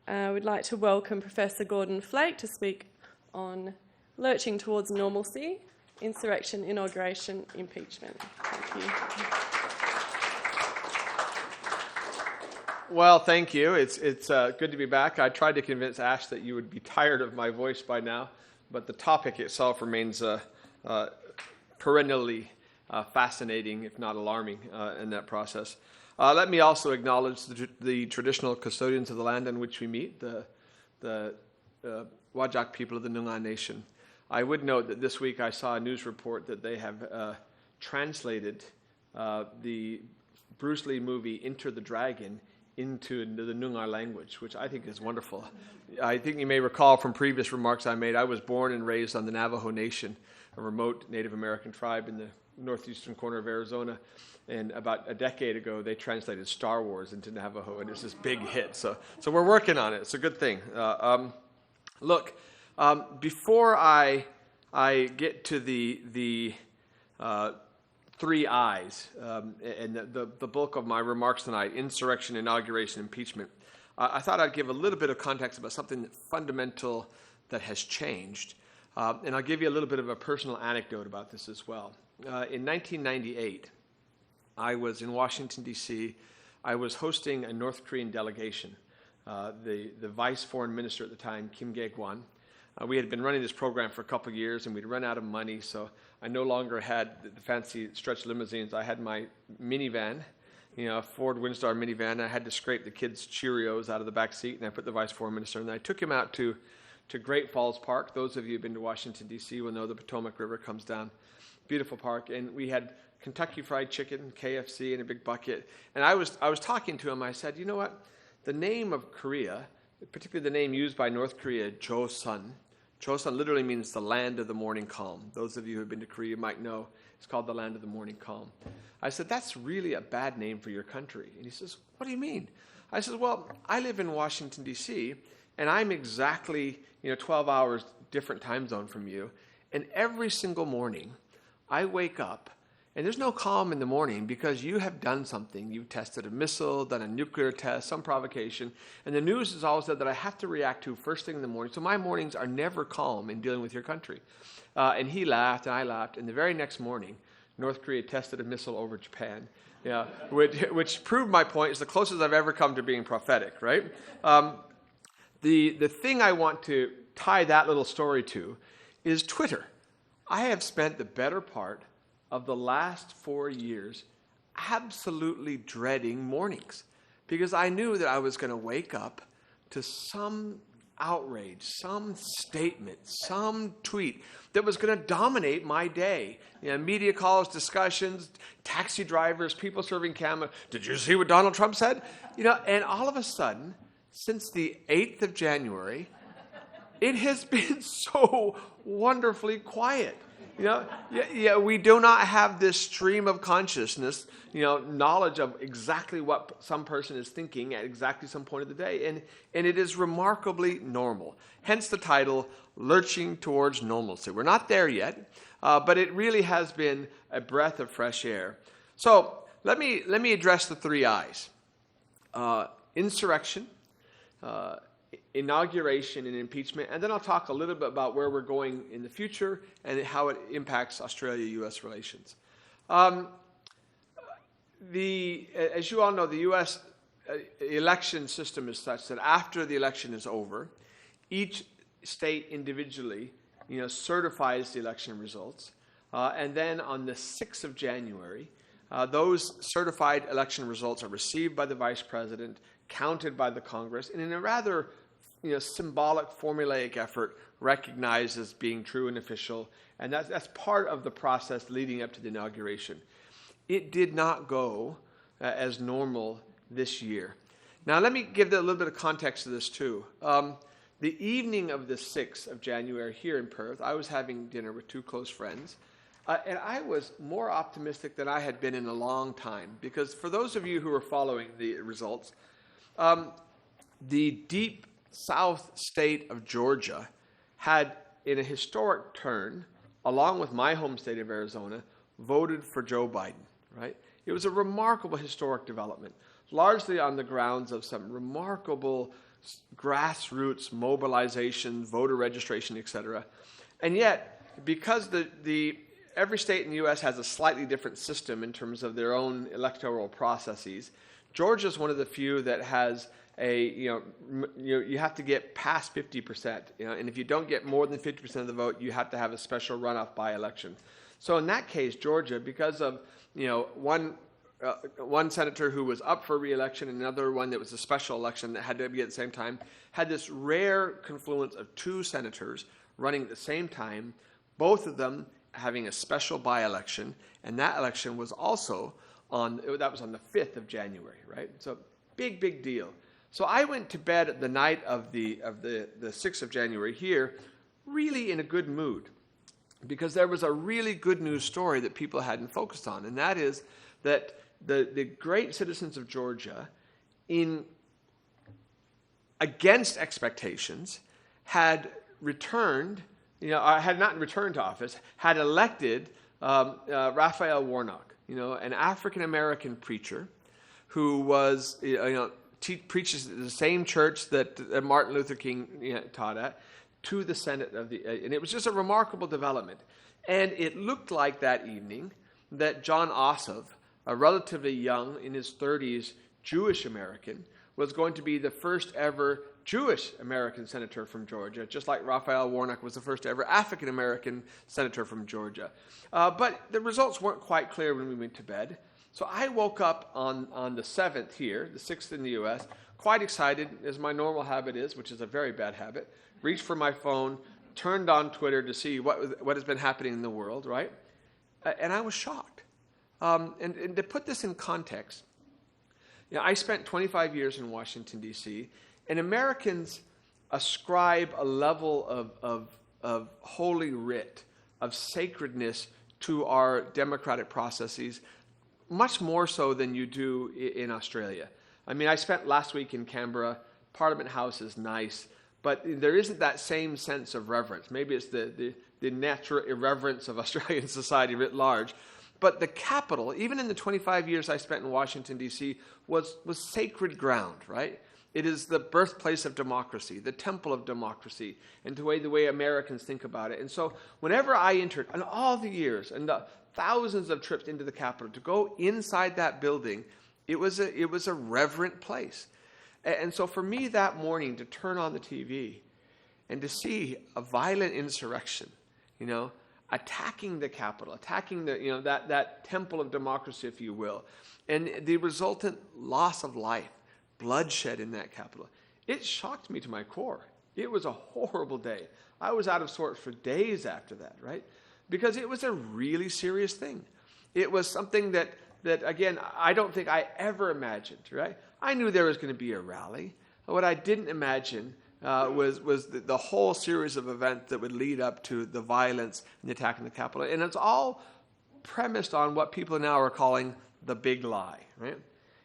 We'd like to welcome Professor Gordon Flake to speak on Lurching towards Normalcy, Insurrection, Inauguration, Impeachment. Thank you. Well, thank you. It's good to be back. I tried to convince Ash that you would be tired of my voice by now, but the topic itself remains perennially fascinating, if not alarming, in that process. Let me also acknowledge the traditional custodians of the land on which we meet, the Whadjuk people of the Noongar Nation. I would note that this week I saw a news report that they have translated the Bruce Lee movie Enter the Dragon into the Noongar language, which I think is wonderful. I think you may recall from previous remarks I made, I was born and raised on the Navajo Nation, a remote Native American tribe in the northeastern corner of Arizona. And about a decade ago, they translated Star Wars into Navajo, and it's this big hit. So we're working on it. It's a good thing. Before I get to the three I's, and the bulk of my remarks tonight, insurrection, inauguration, impeachment, I thought I'd give a little bit of context about something fundamental that has changed. And I'll give you a little bit of a personal anecdote about this as well. In 1998, I was in Washington, D.C. I was hosting a North Korean delegation. The vice foreign minister at the time, Kim Gae-gwan, we had been running this program for a couple of years, and we'd run out of money, so I no longer had the fancy stretch limousines. I had my minivan, a Ford Windstar minivan. I had to scrape the kids' Cheerios out of the back seat, and I put the vice foreign minister, and I took him out to Great Falls Park. Those of you who've been to Washington, D.C. will know the Potomac River comes down. Beautiful park, and we had Kentucky Fried Chicken, KFC, in a big bucket. And I was talking to him. I said, you know what? The name of Korea, particularly the name used by North Korea, Joseon. Joseon literally means the land of the morning calm. Those of you who have been to Korea might know it's called the land of the morning calm. I said, that's really a bad name for your country. And he says, what do you mean? I said, well, I live in Washington, D.C., and I'm exactly 12 hours different time zone from you. And every single morning, I wake up, and there's no calm in the morning because you have done something. You've tested a missile, done a nuclear test, some provocation, and the news has always said that I have to react to first thing in the morning. So my mornings are never calm in dealing with your country. And he laughed, and I laughed, and the very next morning, North Korea tested a missile over Japan, which proved my point. It's the closest I've ever come to being prophetic, right? The thing I want to tie that little story to is Twitter. I have spent the better part of the last 4 years absolutely dreading mornings because I knew that I was going to wake up to some outrage, some statement, some tweet that was going to dominate my day. Media calls, discussions, taxi drivers, people serving camera. Did you see what Donald Trump said? And all of a sudden, since the 8th of January, it has been so wonderfully quiet. We do not have this stream of consciousness, knowledge of exactly what some person is thinking at exactly some point of the day. And it is remarkably normal. Hence the title, Lurching Towards Normalcy. We're not there yet, but it really has been a breath of fresh air. So let me address the three I's. Insurrection, inauguration and impeachment, and then I'll talk a little bit about where we're going in the future and how it impacts Australia-U.S. relations. As you all know, the U.S. Election system is such that after the election is over, each state individually, certifies the election results, and then on the 6th of January, those certified election results are received by the Vice President, counted by the Congress, and in a rather symbolic, formulaic effort recognized as being true and official, and that's part of the process leading up to the inauguration. It did not go as normal this year. Now, let me give a little bit of context to this, too. The evening of the 6th of January here in Perth, I was having dinner with two close friends, and I was more optimistic than I had been in a long time, because for those of you who are following the results, the deep south state of Georgia had, in a historic turn, along with my home state of Arizona, voted for Joe Biden, right? It was a remarkable historic development, largely on the grounds of some remarkable grassroots mobilization, voter registration, etc. And yet, because every state in the U.S. has a slightly different system in terms of their own electoral processes, Georgia is one of the few that has you have to get past 50%, and if you don't get more than 50% of the vote, you have to have a special runoff by-election. So in that case, Georgia, because of one senator who was up for re-election and another one that was a special election that had to be at the same time, had this rare confluence of two senators running at the same time, both of them having a special by-election, and that election was also on the 5th of January, right? So big deal. So I went to bed at the night of the 6th of January here, really in a good mood, because there was a really good news story that people hadn't focused on, and that is that the great citizens of Georgia, against expectations, had returned, had not returned to office, had elected Raphael Warnock, an African-American preacher who was, preaches at the same church that Martin Luther King taught at, to the Senate and it was just a remarkable development. And it looked like that evening that John Ossoff, a relatively young, in his 30s, Jewish American, was going to be the first ever Jewish American senator from Georgia, just like Raphael Warnock was the first ever African American senator from Georgia. But the results weren't quite clear when we went to bed. So I woke up on the 7th here, the 6th in the U.S., quite excited, as my normal habit is, which is a very bad habit. Reached for my phone, turned on Twitter to see what has been happening in the world, right? And I was shocked. And to put this in context, I spent 25 years in Washington, D.C., and Americans ascribe a level of holy writ, of sacredness to our democratic processes, much more so than you do in Australia. I mean, I spent last week in Canberra. Parliament House is nice, but there isn't that same sense of reverence. Maybe it's the natural irreverence of Australian society writ large. But the capital, even in the 25 years I spent in Washington, D.C., was sacred ground, right? It is the birthplace of democracy, the temple of democracy, and the way Americans think about it. And so whenever I entered, and all the years, and the thousands of trips into the Capitol, to go inside that building, it was a reverent place. And so for me that morning to turn on the TV and to see a violent insurrection, attacking the Capitol, attacking that temple of democracy, if you will, and the resultant loss of life, bloodshed in that Capitol, it shocked me to my core. It was a horrible day. I was out of sorts for days after that, right? Because it was a really serious thing. It was something that again, I don't think I ever imagined, right? I knew there was going to be a rally. What I didn't imagine was the whole series of events that would lead up to the violence and the attack on the Capitol. And it's all premised on what people now are calling the big lie, right?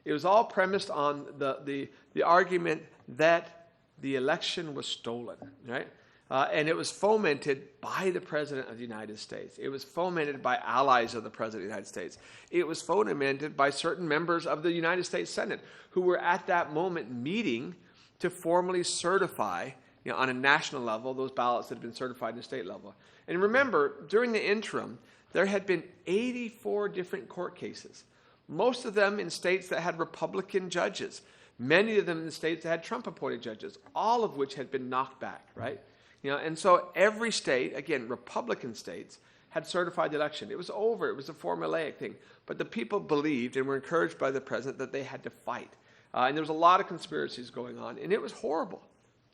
It was all premised on the argument that the election was stolen, right? And it was fomented by the President of the United States. It was fomented by allies of the President of the United States. It was fomented by certain members of the United States Senate who were at that moment meeting to formally certify, on a national level, those ballots that had been certified in the state level. And remember, during the interim, there had been 84 different court cases, most of them in states that had Republican judges, many of them in the states that had Trump-appointed judges, all of which had been knocked back, right? And so every state, again, Republican states, had certified the election. It was over. It was a formulaic thing. But the people believed and were encouraged by the president that they had to fight. And there was a lot of conspiracies going on, and it was horrible.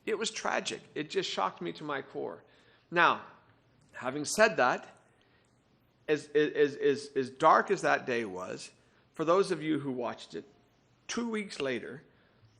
It was tragic. It just shocked me to my core. Now, having said that, as dark as that day was, for those of you who watched it, 2 weeks later,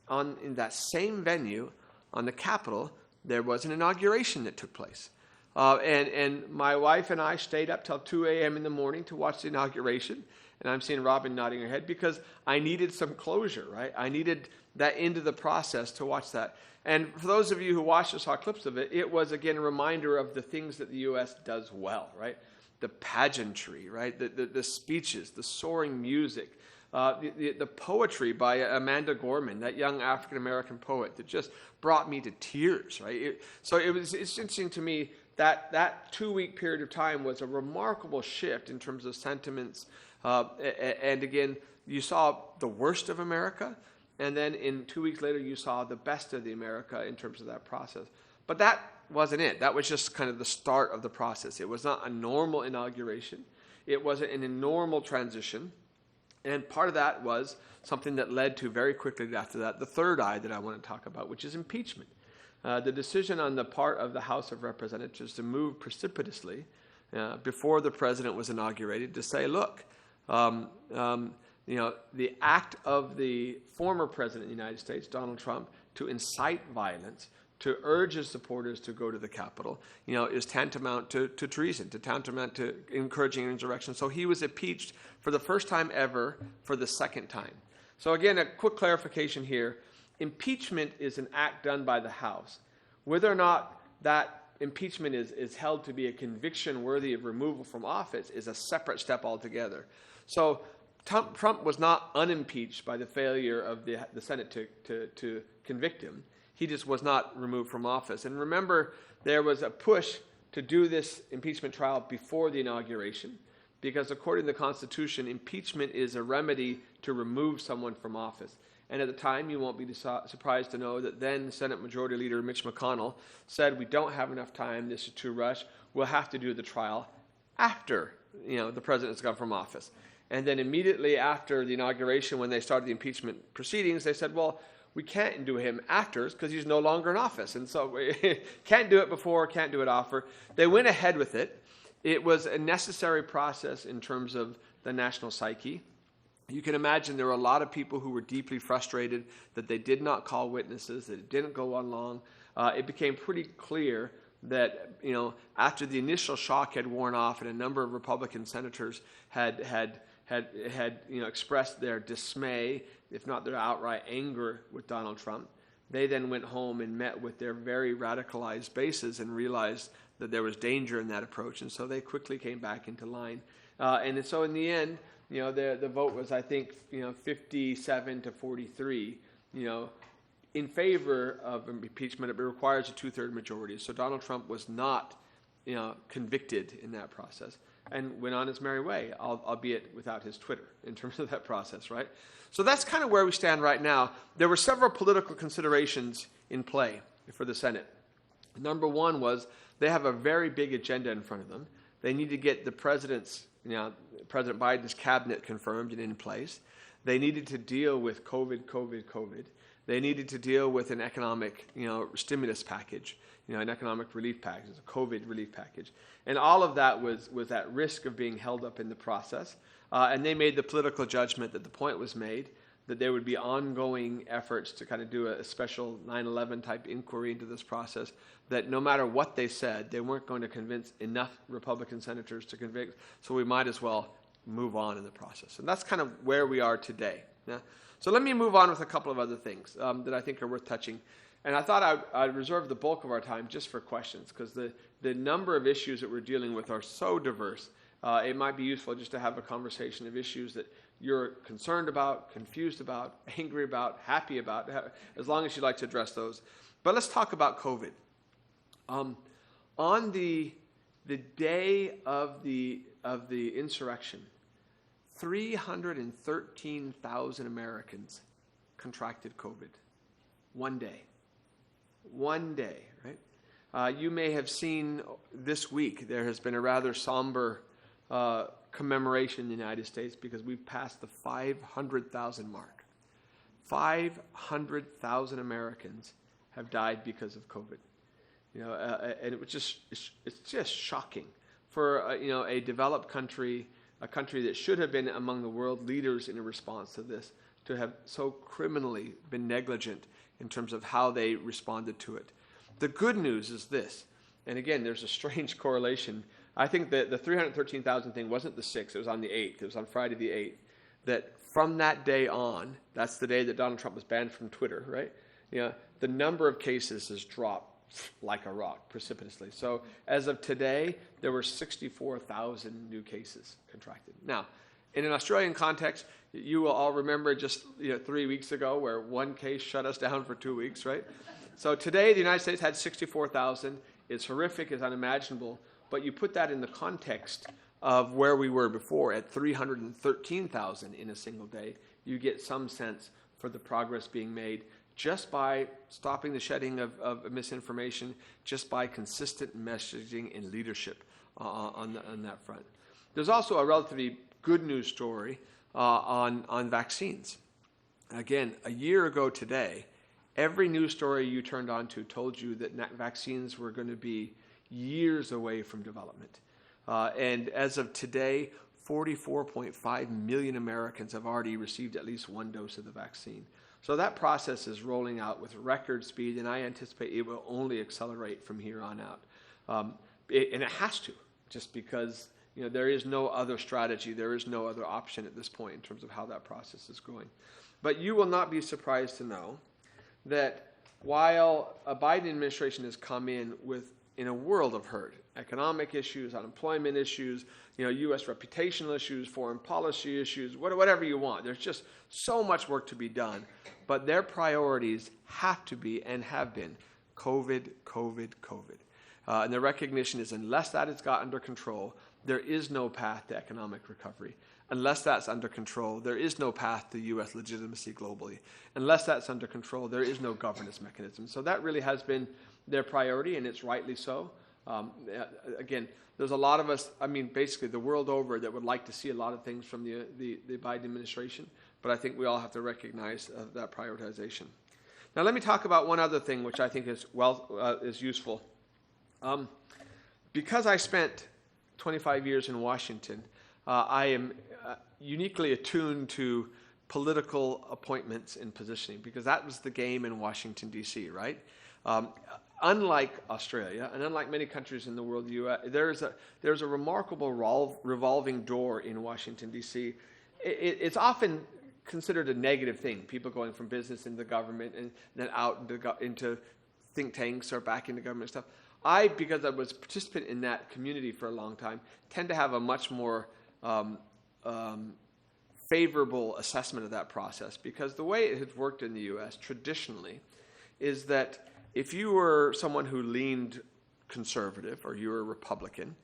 in that same venue on the Capitol, there was an inauguration that took place. And my wife and I stayed up till 2 a.m. in the morning to watch the inauguration. And I'm seeing Robin nodding her head because I needed some closure, right? I needed that end of the process to watch that. And for those of you who watched or saw clips of it, it was, again, a reminder of the things that the U.S. does well, right? The pageantry, right? The speeches, the soaring music, The poetry by Amanda Gorman, that young African-American poet, that just brought me to tears, right? It's interesting to me that 2-week period of time was a remarkable shift in terms of sentiments. And again, you saw the worst of America, and then in 2 weeks later, you saw the best of the America in terms of that process. But that wasn't it. That was just kind of the start of the process. It was not a normal inauguration. It wasn't a normal transition. And part of that was something that led to, very quickly after that, the third I that I want to talk about, which is impeachment. The decision on the part of the House of Representatives to move precipitously before the president was inaugurated to say, look, the act of the former president of the United States, Donald Trump, to incite violence, to urge his supporters to go to the Capitol, is tantamount to treason, tantamount to encouraging insurrection. So he was impeached for the first time ever, for the second time. So again, a quick clarification here. Impeachment is an act done by the House. Whether or not that impeachment is held to be a conviction worthy of removal from office is a separate step altogether. So Trump was not unimpeached by the failure of the Senate to convict him. He just was not removed from office. And remember, there was a push to do this impeachment trial before the inauguration, because according to the Constitution, impeachment is a remedy to remove someone from office. And at the time, you won't be surprised to know that then Senate Majority Leader Mitch McConnell said, we don't have enough time, this is too rushed, we'll have to do the trial after the president's gone from office. And then immediately after the inauguration, when they started the impeachment proceedings, they said, well, we can't do him after because he's no longer in office. And so we can't do it before, can't do it after. They went ahead with it. It was a necessary process in terms of the national psyche. You can imagine there were a lot of people who were deeply frustrated that they did not call witnesses, that it didn't go on long. It became pretty clear that, after the initial shock had worn off and a number of Republican senators had expressed their dismay, if not their outright anger with Donald Trump, they then went home and met with their very radicalized bases and realized that there was danger in that approach. And so they quickly came back into line. And so in the end, the vote was, I think, 57 to 43, in favor of impeachment. It requires a 2/3 majority. So Donald Trump was not, convicted in that process, and went on his merry way, albeit without his Twitter in terms of that process, right? So that's kind of where we stand right now. There were several political considerations in play for the Senate. Number one was they have a very big agenda in front of them. They need to get the president's, President Biden's cabinet confirmed and in place. They needed to deal with COVID. They needed to deal with an economic, stimulus package, an economic relief package, a COVID relief package. And all of that was at risk of being held up in the process. And they made the political judgment that the point was made that there would be ongoing efforts to kind of do a special 9/11 type inquiry into this process, that no matter what they said, they weren't going to convince enough Republican senators to convict, so we might as well move on in the process. And that's kind of where we are today. Yeah? So let me move on with a couple of other things that I think are worth touching. And I thought I'd reserve the bulk of our time just for questions, because the number of issues that we're dealing with are so diverse. It might be useful just to have a conversation of issues that you're concerned about, confused about, angry about, happy about, as long as you'd like to address those. But let's talk about COVID. On the day of the insurrection, 313,000 Americans contracted COVID. One day. One day, right? You may have seen this week there has been a rather somber commemoration in the United States because we've passed the 500,000 mark. 500,000 Americans have died because of COVID. And it was it's just shocking for a developed country, a country that should have been among the world leaders in a response to this, to have so criminally been negligent in terms of how they responded to it. The good news is this, and again, there's a strange correlation. I think that the 313,000 thing wasn't the 6th, it was on the 8th. It was on Friday the 8th. That from that day on, that's the day that Donald Trump was banned from Twitter, right? The number of cases has dropped like a rock, precipitously. So as of today, there were 64,000 new cases contracted. Now, In an Australian context, you will all remember just 3 weeks ago where one case shut us down for 2 weeks, right? So today the United States had 64,000. It's horrific, it's unimaginable, but you put that in the context of where we were before at 313,000 in a single day, you get some sense for the progress being made just by stopping the shedding of misinformation, just by consistent messaging and leadership on that front. There's also a relatively good news story on vaccines. Again, a year ago today, every news story you turned on to told you that vaccines were going to be years away from development. And as of today, 44.5 million Americans have already received at least one dose of the vaccine. So that process is rolling out with record speed, and I anticipate it will only accelerate from here on out. And it has to, just because there is no other strategy, there is no other option at this point in terms of how that process is going. But you will not be surprised to know that while a Biden administration has come in a world of hurt, economic issues, unemployment issues, U.S. reputational issues, foreign policy issues, whatever you want. There's just so much work to be done. But their priorities have to be and have been COVID, COVID, COVID. And the recognition is unless that is got under control, there is no path to economic recovery. Unless that's under control, there is no path to U.S. legitimacy globally. Unless that's under control, there is no governance mechanism. So that really has been their priority, and it's rightly so. Again, there's a lot of us, basically the world over, that would like to see a lot of things from the Biden administration, but I think we all have to recognize that prioritization. Now let me talk about one other thing which I think is useful. Because I spent 25 years in Washington, I am uniquely attuned to political appointments and positioning, because that was the game in Washington, D.C., right? Unlike Australia, and unlike many countries in the world, the U.S., there's a remarkable revolving door in Washington, D.C. It's often considered a negative thing, people going from business into government and then out into think tanks or back into government stuff. Because I was a participant in that community for a long time, tend to have a much more favorable assessment of that process, because the way it has worked in the U.S. traditionally is that if you were someone who leaned conservative or you were a Republican,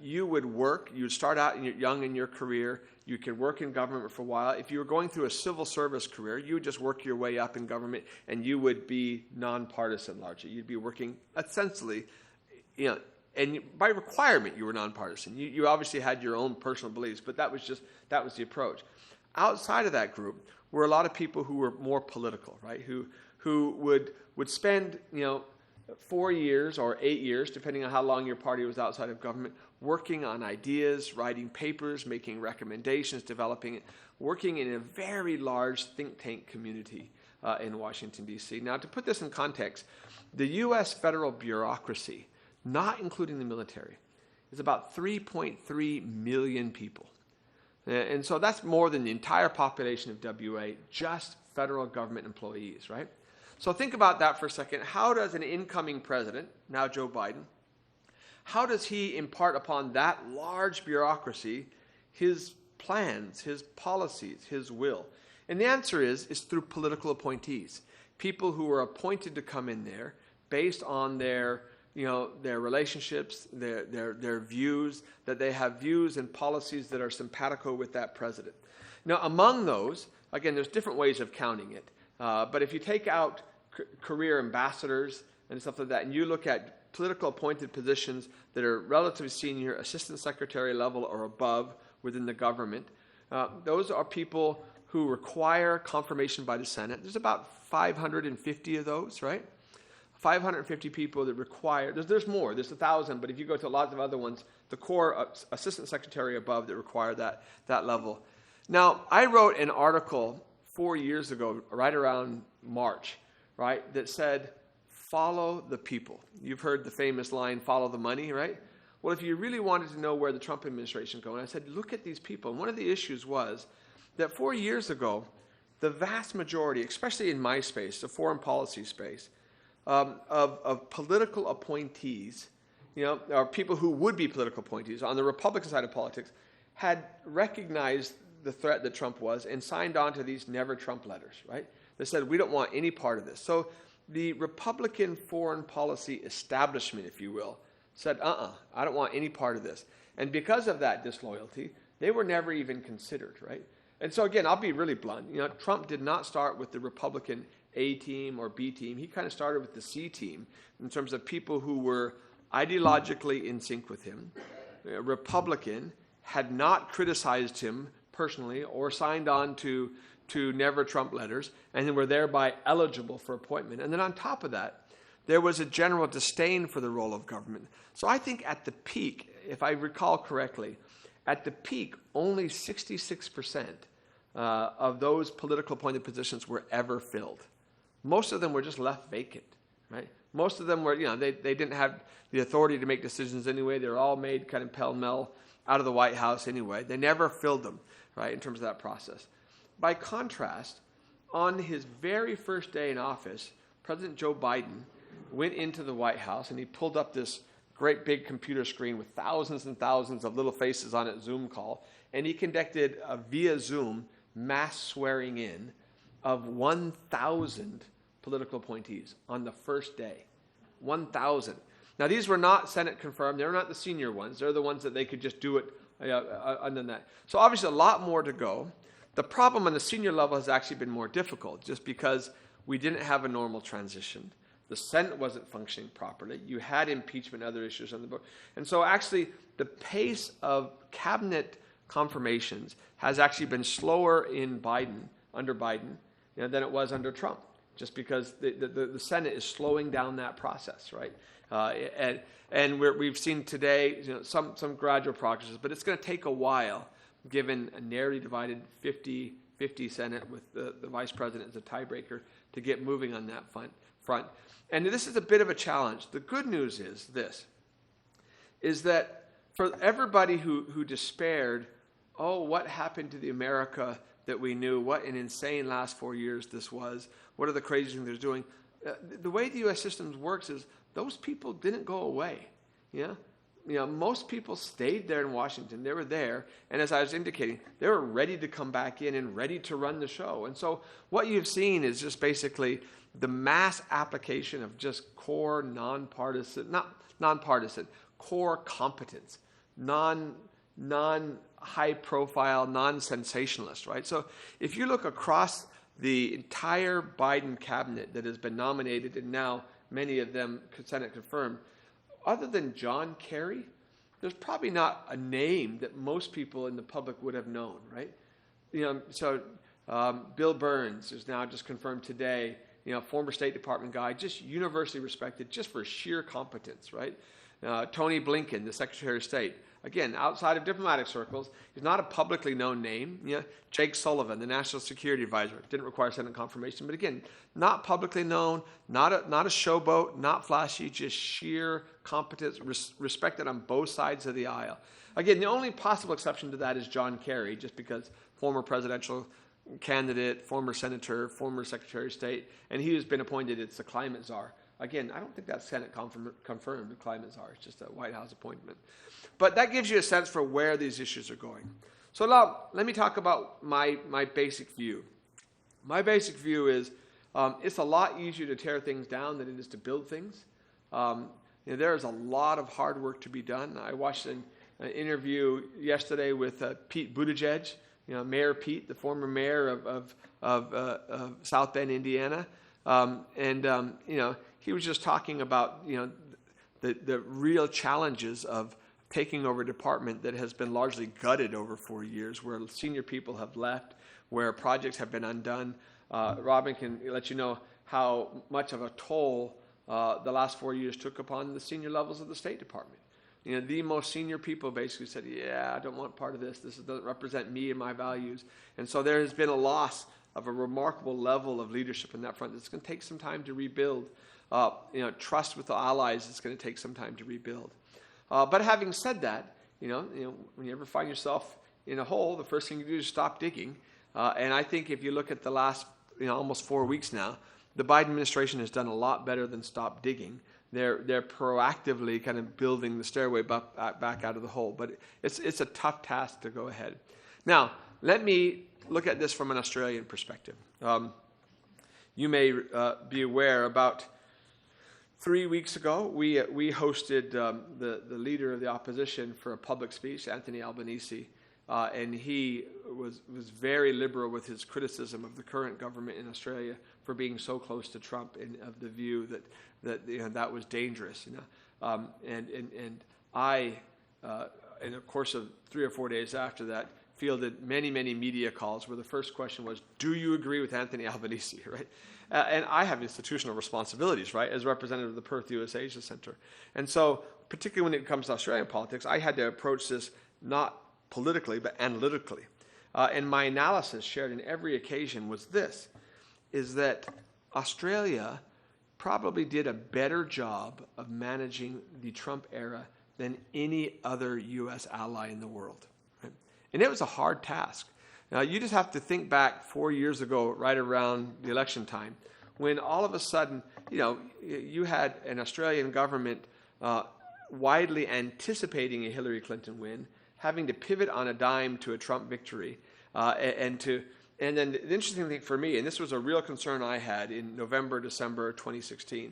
you would work, you would start out young in your career, you could work in government for a while. If you were going through a civil service career, you would just work your way up in government, and you would be nonpartisan largely. You'd be working essentially, and by requirement you were nonpartisan. You obviously had your own personal beliefs, but that was the approach. Outside of that group were a lot of people who were more political, right? Who would spend 4 years or 8 years, depending on how long your party was outside of government, working on ideas, writing papers, making recommendations, developing it, working in a very large think tank community in Washington, D.C. Now, to put this in context, the U.S. federal bureaucracy, not including the military, is about 3.3 million people. And so that's more than the entire population of WA, just federal government employees, right? So think about that for a second. How does an incoming president, now Joe Biden, how does he impart upon that large bureaucracy his plans, his policies, his will? And the answer is through political appointees, people who are appointed to come in there based on their relationships, their views, that they have views and policies that are simpatico with that president. Now, among those, again, there's different ways of counting it. But if you take out career ambassadors and stuff like that, and you look at political appointed positions that are relatively senior, assistant secretary level or above within the government, those are people who require confirmation by the Senate. There's about 550 of those, right? 550 people that require, there's more, there's 1,000, but if you go to lots of other ones, the core assistant secretary above that require that level. Now, I wrote an article 4 years ago, right around March, right, that said, follow the people. You've heard the famous line, follow the money, right? Well, if you really wanted to know where the Trump administration is going, I said, look at these people. And one of the issues was that 4 years ago, the vast majority, especially in my space, the foreign policy space, of political appointees, or people who would be political appointees on the Republican side of politics, had recognized the threat that Trump was and signed on to these Never Trump letters, right? They said, we don't want any part of this. So the Republican foreign policy establishment, if you will, said, I don't want any part of this. And because of that disloyalty, they were never even considered, right? And so again, I'll be really blunt. Trump did not start with the Republican A team or B team. He kind of started with the C team in terms of people who were ideologically in sync with him. Republican, had not criticized him personally or signed on to Never Trump letters, and then were thereby eligible for appointment. And then on top of that, there was a general disdain for the role of government. So I think at the peak, if I recall correctly, at the peak, only 66% of those political appointed positions were ever filled. Most of them were just left vacant, right? Most of them were, they didn't have the authority to make decisions anyway. They were all made kind of pell-mell out of the White House anyway. They never filled them, right, in terms of that process. By contrast, on his very first day in office, President Joe Biden went into the White House and he pulled up this great big computer screen with thousands and thousands of little faces on it, Zoom call, and he conducted via Zoom mass swearing in of 1,000 political appointees on the first day. 1,000. Now, these were not Senate confirmed. They were not the senior ones. They're the ones that they could just do it under that. So obviously a lot more to go. The problem on the senior level has actually been more difficult just because we didn't have a normal transition. The Senate wasn't functioning properly. You had impeachment and other issues on the book. And so actually the pace of cabinet confirmations has actually been slower under Biden, than it was under Trump, just because the Senate is slowing down that process, right? And we've seen today some gradual progress, but it's going to take a while, given a narrowly divided 50-50 Senate with the vice president as a tiebreaker, to get moving on that front. And this is a bit of a challenge. The good news is that for everybody who despaired, what happened to the America that we knew? What an insane last 4 years this was. What are the crazy things they're doing? The way the U.S. system works is those people didn't go away. Most people stayed there in Washington. They were there, and as I was indicating, they were ready to come back in and ready to run the show. And so what you've seen is just basically the mass application of just core non-partisan, core competence, non-high-profile, non-sensationalist, right? So if you look across the entire Biden cabinet that has been nominated, and now many of them Senate confirmed, other than John Kerry, there's probably not a name that most people in the public would have known, right? So Bill Burns is now just confirmed today, former State Department guy, just universally respected just for sheer competence, right? Tony Blinken, the Secretary of State, again, outside of diplomatic circles, he's not a publicly known name. Jake Sullivan, the National Security Advisor, didn't require Senate confirmation, but again, not publicly known, not a showboat, not flashy, just sheer competence, respected on both sides of the aisle. Again, the only possible exception to that is John Kerry, just because former presidential candidate, former senator, former Secretary of State, and he has been appointed as the climate czar. Again, I don't think that's Senate confirmed, the climate czar. It's just a White House appointment. But that gives you a sense for where these issues are going. So now, let me talk about my basic view. My basic view is it's a lot easier to tear things down than it is to build things. There is a lot of hard work to be done. I watched an interview yesterday with Pete Buttigieg, Mayor Pete, the former mayor of South Bend, Indiana. He was just talking about, the real challenges of taking over a department that has been largely gutted over 4 years, where senior people have left, where projects have been undone. Robin can let you know how much of a toll the last 4 years took upon the senior levels of the State Department. The most senior people basically said, I don't want part of this. This doesn't represent me and my values. And so there has been a loss of a remarkable level of leadership in that front. It's going to take some time to rebuild. Trust with the allies is going to take some time to rebuild. But having said that, when you ever find yourself in a hole, the first thing you do is stop digging. And I think if you look at the last, almost 4 weeks now, the Biden administration has done a lot better than stop digging. They're proactively kind of building the stairway back out of the hole. But it's a tough task to go ahead. Now, let me look at this from an Australian perspective. You may be aware, about 3 weeks ago, we hosted the leader of the opposition for a public speech, Anthony Albanese, and he was very liberal with his criticism of the current government in Australia for being so close to Trump, and of the view that was dangerous. And I, in the course of 3 or 4 days after that, fielded many media calls where the first question was, do you agree with Anthony Albanese, right? And I have institutional responsibilities, right, as representative of the Perth U.S. Asia Center. And so, particularly when it comes to Australian politics, I had to approach this not politically, but analytically. And my analysis, shared in every occasion, was this, is that Australia probably did a better job of managing the Trump era than any other U.S. ally in the world. Right? And it was a hard task. Now, you just have to think back 4 years ago, right around the election time, when all of a sudden, you had an Australian government widely anticipating a Hillary Clinton win, having to pivot on a dime to a Trump victory, and then the interesting thing for me, and this was a real concern I had in November, December 2016,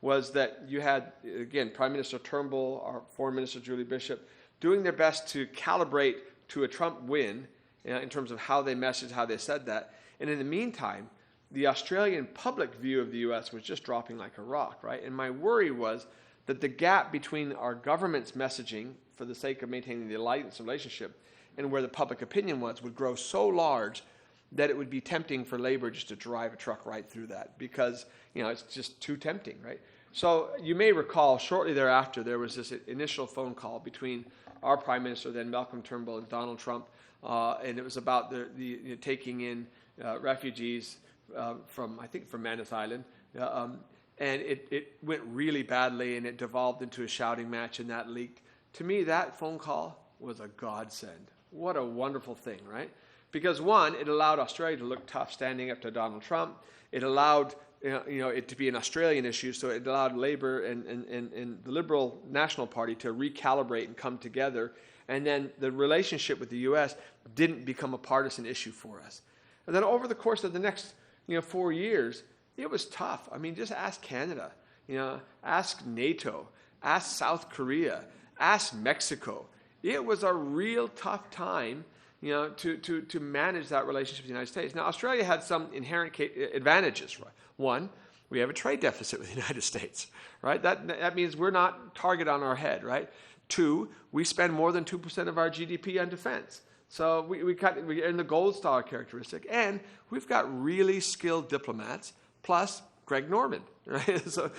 was that you had, again, Prime Minister Turnbull, our Foreign Minister Julie Bishop, doing their best to calibrate to a Trump win in terms of how they messaged, how they said that. And in the meantime, the Australian public view of the U.S. was just dropping like a rock, right? And my worry was that the gap between our government's messaging for the sake of maintaining the alliance relationship and where the public opinion was would grow so large that it would be tempting for Labor just to drive a truck right through that because, it's just too tempting, right? So you may recall shortly thereafter there was this initial phone call between our Prime Minister, then Malcolm Turnbull, and Donald Trump, and it was about the taking in refugees from Manus Island, and it went really badly, and it devolved into a shouting match, and that leaked. To me, that phone call was a godsend. What a wonderful thing, right? Because one, it allowed Australia to look tough standing up to Donald Trump. It allowed it to be an Australian issue, so it allowed Labor and the Liberal National Party to recalibrate and come together. And then the relationship with the U.S. didn't become a partisan issue for us. And then over the course of the next 4 years, it was tough. I mean, just ask Canada, ask NATO, ask South Korea, ask Mexico. It was a real tough time, to manage that relationship with the United States. Now, Australia had some inherent advantages. Right? One, we have a trade deficit with the United States, right? That means we're not target on our head, right? Two, we spend more than 2% of our GDP on defense. So we're in the gold star characteristic. And we've got really skilled diplomats, plus Greg Norman, right? So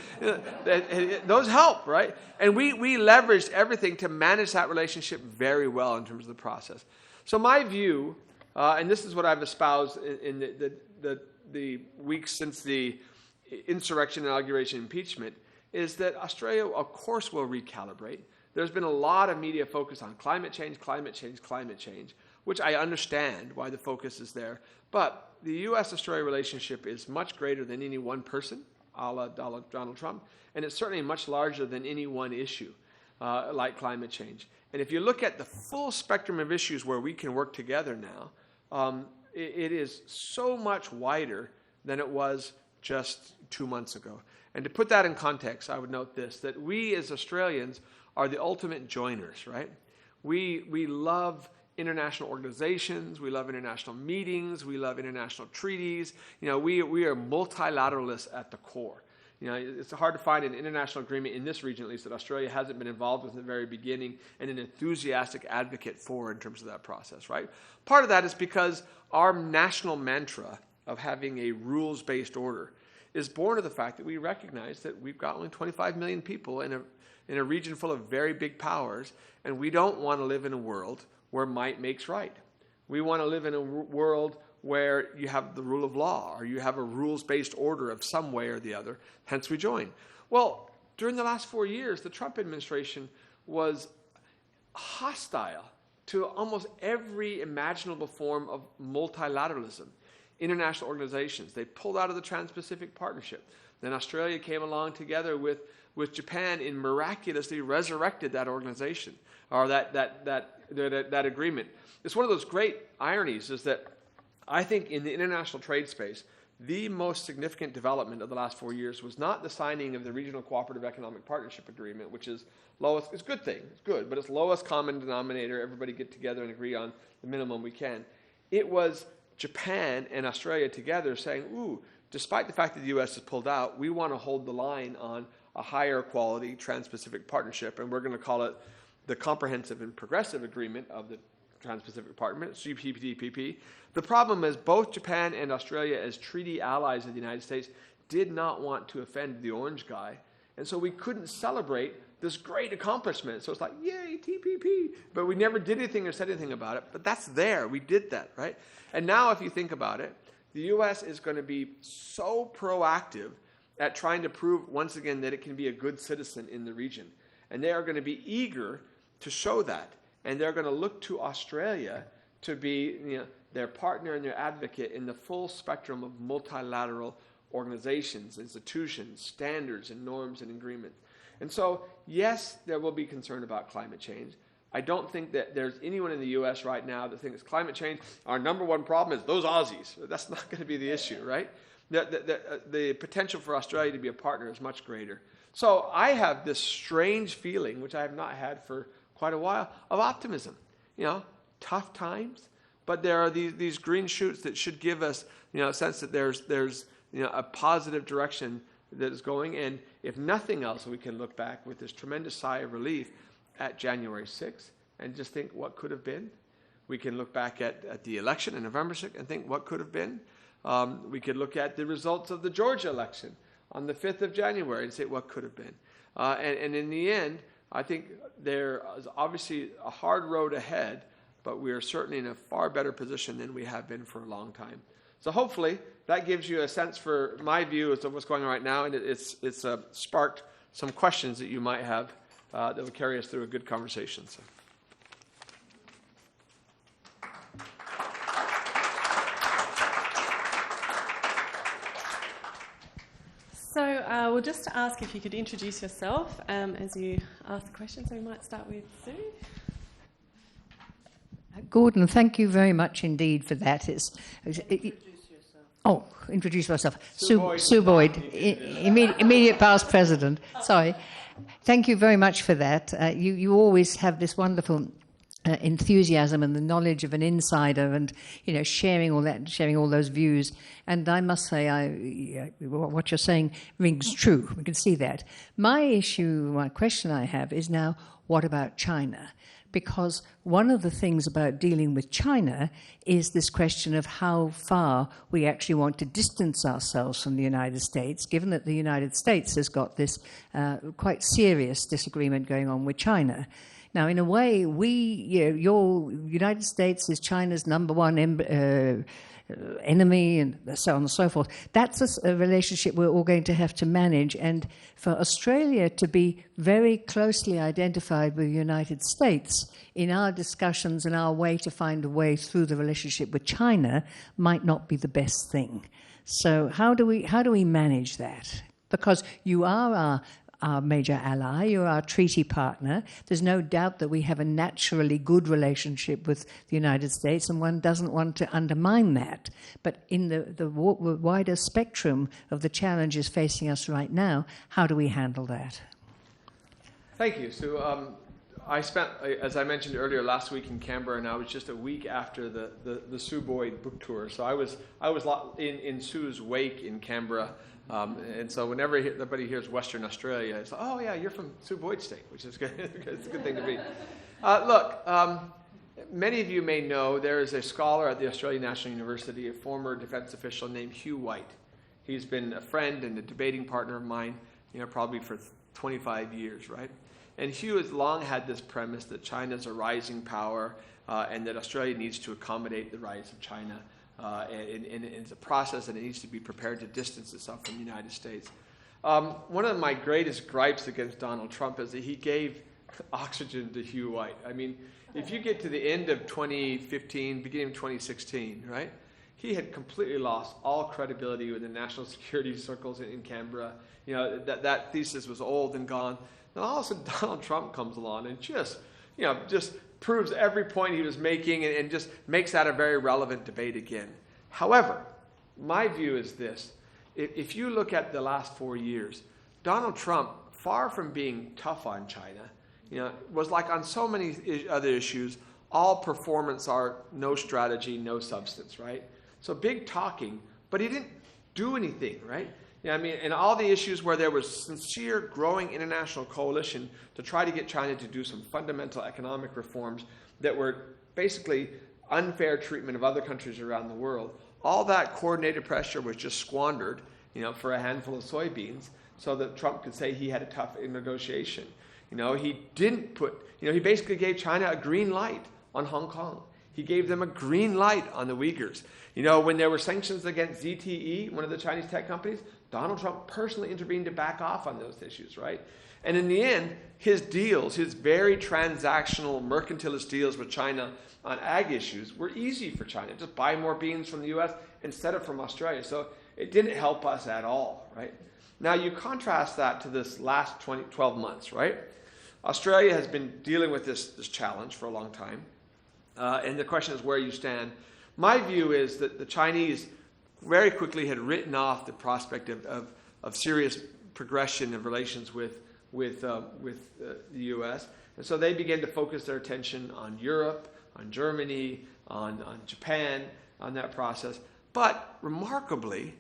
those help, right? And we leveraged everything to manage that relationship very well in terms of the process. So my view, and this is what I've espoused in the weeks since the insurrection, inauguration, impeachment, is that Australia, of course, will recalibrate. There's been a lot of media focus on climate change, which I understand why the focus is there. But the U.S.-Australia relationship is much greater than any one person, a la Donald Trump, and it's certainly much larger than any one issue, like climate change. And if you look at the full spectrum of issues where we can work together now, it is so much wider than it was just 2 months ago. And to put that in context, I would note this, that we as Australians are the ultimate joiners, right? We love international organizations, we love international meetings, we love international treaties. We are multilateralists at the core. It's hard to find an international agreement in this region, at least, that Australia hasn't been involved with in the very beginning and an enthusiastic advocate for in terms of that process, right? Part of that is because our national mantra of having a rules-based order is born of the fact that we recognize that we've got only 25 million people in a region full of very big powers, and we don't want to live in a world where might makes right. We want to live in a world where you have the rule of law or you have a rules-based order of some way or the other, hence we join. Well, during the last 4 years, the Trump administration was hostile to almost every imaginable form of multilateralism. international organizations. They pulled out of the Trans-Pacific Partnership. Then Australia came along together with Japan and miraculously resurrected that organization, or that agreement. It's one of those great ironies is that I think in the international trade space, the most significant development of the last 4 years was not the signing of the Regional Cooperative Economic Partnership Agreement, which is lowest, it's a good thing, it's good, but it's lowest common denominator, everybody get together and agree on the minimum we can. It was Japan and Australia together saying, ooh, despite the fact that the U.S. has pulled out, we want to hold the line on a higher quality Trans-Pacific Partnership, and we're going to call it the Comprehensive and Progressive Agreement of the Trans-Pacific Partnership, CPTPP. The problem is both Japan and Australia, as treaty allies of the United States, did not want to offend the orange guy, and so we couldn't celebrate this great accomplishment. So it's like, yay, TPP, but we never did anything or said anything about it, but that's there. We did that, right? And now if you think about it, the U.S. is going to be so proactive at trying to prove once again that it can be a good citizen in the region. And they are going to be eager to show that. And they're going to look to Australia to be their partner and their advocate in the full spectrum of multilateral organizations, institutions, standards, and norms and agreements. And so, yes, there will be concern about climate change. I don't think that there's anyone in the U.S. right now that thinks climate change, our number one problem is those Aussies. That's not going to be the issue, right? The potential for Australia to be a partner is much greater. So I have this strange feeling, which I have not had for quite a while, of optimism. Tough times, but there are these green shoots that should give us a sense that there's a positive direction that is going. And if nothing else, we can look back with this tremendous sigh of relief at January 6th and just think what could have been. We can look back at the election on November 6th and think what could have been. We could look at the results of the Georgia election on the 5th of January and say what could have been. And in the end, I think there is obviously a hard road ahead, but we are certainly in a far better position than we have been for a long time. So hopefully that gives you a sense for my view as to what's going on right now, and it's sparked some questions that you might have that will carry us through a good conversation. So we'll just ask if you could introduce yourself as you ask the question. So we might start with Sue. Gordon, thank you very much indeed for that. Introduce myself. Sue Boyd, immediate past president. Sorry. Thank you very much for that. You always have this wonderful enthusiasm and the knowledge of an insider, and sharing all that, sharing all those views. And I must say, what you're saying rings true. We can see that. My question I have is now, what about China? Because one of the things about dealing with China is this question of how far we actually want to distance ourselves from the United States, given that the United States has got this quite serious disagreement going on with China. Now, in a way, your United States is China's number one enemy, and so on and so forth. That's a relationship we're all going to have to manage. And for Australia to be very closely identified with the United States in our discussions and our way to find a way through the relationship with China might not be the best thing. So how do we manage that? Because you are our major ally, you're our treaty partner. There's no doubt that we have a naturally good relationship with the United States, and one doesn't want to undermine that. But in the wider spectrum of the challenges facing us right now, how do we handle that? Thank you. So I spent, as I mentioned earlier, last week in Canberra, and I was just a week after the Sue Boyd book tour. So I was in Sue's wake in Canberra. And so whenever everybody hears Western Australia, it's like, oh yeah, you're from Sue Boyd State, which is good. It's a good thing to be. Many of you may know there is a scholar at the Australian National University, a former defense official named Hugh White. He's been a friend and a debating partner of mine, probably for 25 years, right? And Hugh has long had this premise that China's a rising power and that Australia needs to accommodate the rise of China. And it's a process that it needs to be prepared to distance itself from the United States. One of my greatest gripes against Donald Trump is that he gave oxygen to Hugh White. I mean, if you get to the end of 2015, beginning of 2016, right, he had completely lost all credibility within national security circles in Canberra. That thesis was old and gone. And all of a sudden, Donald Trump comes along and just proves every point he was making and just makes that a very relevant debate again. However, my view is this. If you look at the last 4 years, Donald Trump, far from being tough on China, was like on so many other issues, all performance art, no strategy, no substance, right? So big talking, but he didn't do anything, right? And all the issues where there was sincere, growing international coalition to try to get China to do some fundamental economic reforms that were basically unfair treatment of other countries around the world, all that coordinated pressure was just squandered, for a handful of soybeans so that Trump could say he had a tough negotiation. He didn't he basically gave China a green light on Hong Kong. He gave them a green light on the Uyghurs. When there were sanctions against ZTE, one of the Chinese tech companies, Donald Trump personally intervened to back off on those issues, right? And in the end, his deals, his very transactional, mercantilist deals with China on ag issues were easy for China. Just buy more beans from the U.S. instead of from Australia. So it didn't help us at all, right? Now you contrast that to this last 12 months, right? Australia has been dealing with this challenge for a long time. And the question is where you stand. My view is that the Chinese very quickly had written off the prospect of serious progression of relations with the U.S. And so they began to focus their attention on Europe, on Germany, on Japan, on that process. But remarkably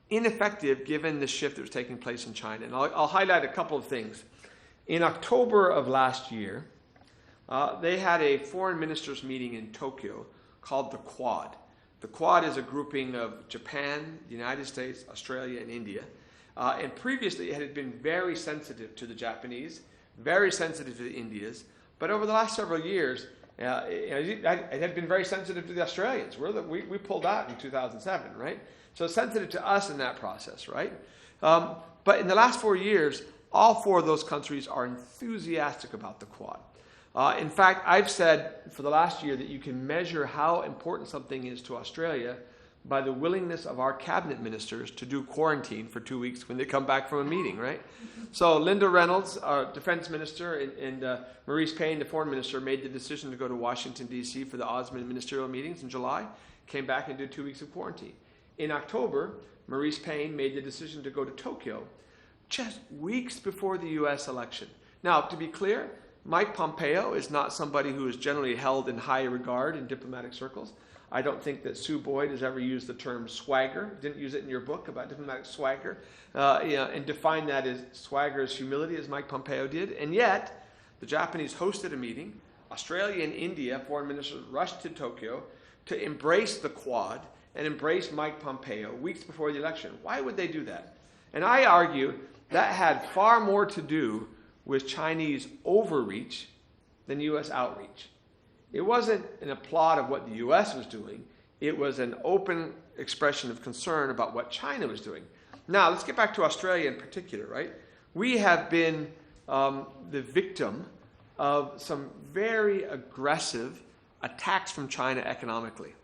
ineffective given the shift that was taking place in China. And I'll highlight a couple of things. In October of last year, they had a foreign ministers meeting in Tokyo called the Quad. The Quad is a grouping of Japan, the United States, Australia, and India. And previously, it had been very sensitive to the Japanese, very sensitive to the Indians. But over the last several years, it had been very sensitive to the Australians. We pulled out in 2007, right? So it's sensitive to us in that process, right? But in the last 4 years, all 4 of those countries are enthusiastic about the Quad. In fact, I've said for the last year that you can measure how important something is to Australia by the willingness of our cabinet ministers to do quarantine for 2 weeks when they come back from a meeting, right? So Linda Reynolds, our defense minister, and Maurice Payne, the foreign minister, made the decision to go to Washington, D.C. for the Osmond ministerial meetings in July, came back and did 2 weeks of quarantine. In October, Maurice Payne made the decision to go to Tokyo just weeks before the U.S. election. Now, to be clear, Mike Pompeo is not somebody who is generally held in high regard in diplomatic circles. I don't think that Sue Boyd has ever used the term swagger. Didn't use it in your book about diplomatic swagger, and define that as swagger as humility, as Mike Pompeo did. And yet, the Japanese hosted a meeting. Australia and India foreign ministers rushed to Tokyo to embrace the Quad and embrace Mike Pompeo weeks before the election. Why would they do that? And I argue that had far more to do with Chinese overreach than U.S. outreach. It wasn't an applaud of what the U.S. was doing. It was an open expression of concern about what China was doing. Now, let's get back to Australia in particular, right? We have been the victim of some very aggressive attacks from China economically.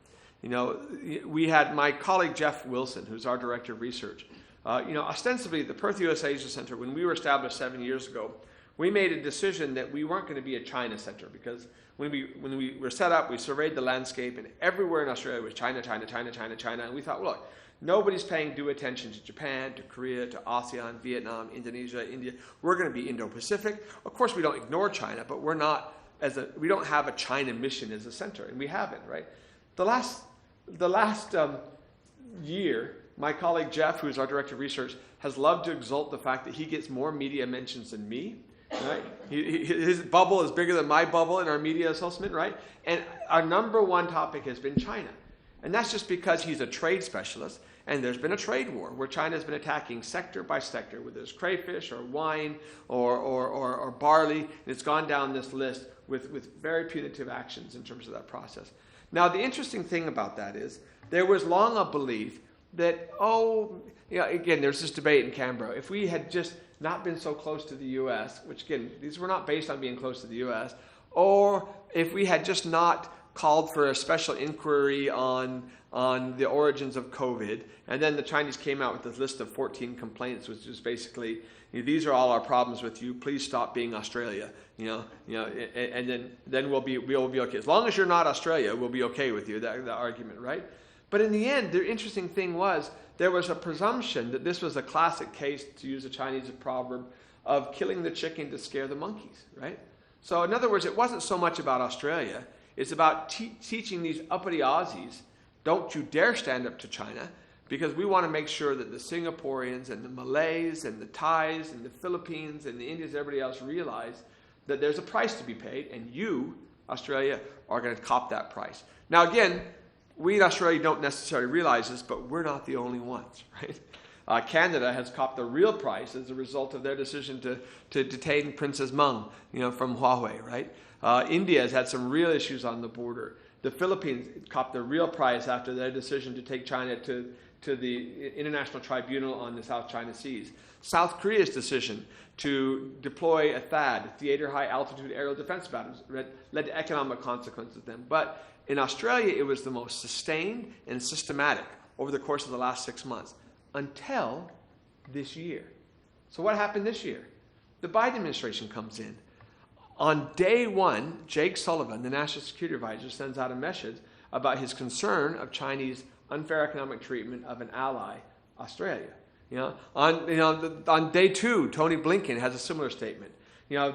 We had my colleague Jeff Wilson, who's our director of research. Ostensibly, the Perth U.S. Asia Center, when we were established 7 years ago, we made a decision that we weren't going to be a China center because when we were set up, we surveyed the landscape, and everywhere in Australia was China, China, China, China, China. And we thought, well, look, nobody's paying due attention to Japan, to Korea, to ASEAN, Vietnam, Indonesia, India. We're going to be Indo-Pacific. Of course, we don't ignore China, but we don't have a China mission as a center, and we haven't, right? The last year, my colleague Jeff, who is our director of research, has loved to exalt the fact that he gets more media mentions than me. Right? His bubble is bigger than my bubble in our media assessment, right? And our number one topic has been China. And that's just because he's a trade specialist, and there's been a trade war where China's been attacking sector by sector, whether it's crayfish or wine or barley, and it's gone down this list with very punitive actions in terms of that process. Now, the interesting thing about that is there was long a belief that, again, there's this debate in Canberra. If we had just not been so close to the U.S., which again, these were not based on being close to the U.S., or if we had just not called for a special inquiry on the origins of COVID, and then the Chinese came out with this list of 14 complaints, which is basically, these are all our problems with you. Please stop being Australia. And then we'll be okay. As long as you're not Australia, we'll be okay with you. That argument, right? But in the end, the interesting thing was there was a presumption that this was a classic case, to use a Chinese proverb, of killing the chicken to scare the monkeys, right? So in other words, it wasn't so much about Australia. It's about teaching these uppity Aussies, don't you dare stand up to China, because we want to make sure that the Singaporeans and the Malays and the Thais and the Philippines and the Indians and everybody else realize that there's a price to be paid, and you, Australia, are going to cop that price. Now again, we in Australia don't necessarily realize this, but we're not the only ones, right? Canada has copped the real price as a result of their decision to detain Princess Meng, from Huawei, right? India has had some real issues on the border. The Philippines copped the real price after their decision to take China to the International Tribunal on the South China Seas. South Korea's decision to deploy a THAAD, Theater High Altitude Aerial Defense Battles, led to economic consequences to them. But in Australia, it was the most sustained and systematic over the course of the last 6 months, until this year. So what happened this year? The Biden administration comes in. On day one, Jake Sullivan, the National Security Advisor, sends out a message about his concern of Chinese unfair economic treatment of an ally, Australia. On day two, Tony Blinken has a similar statement.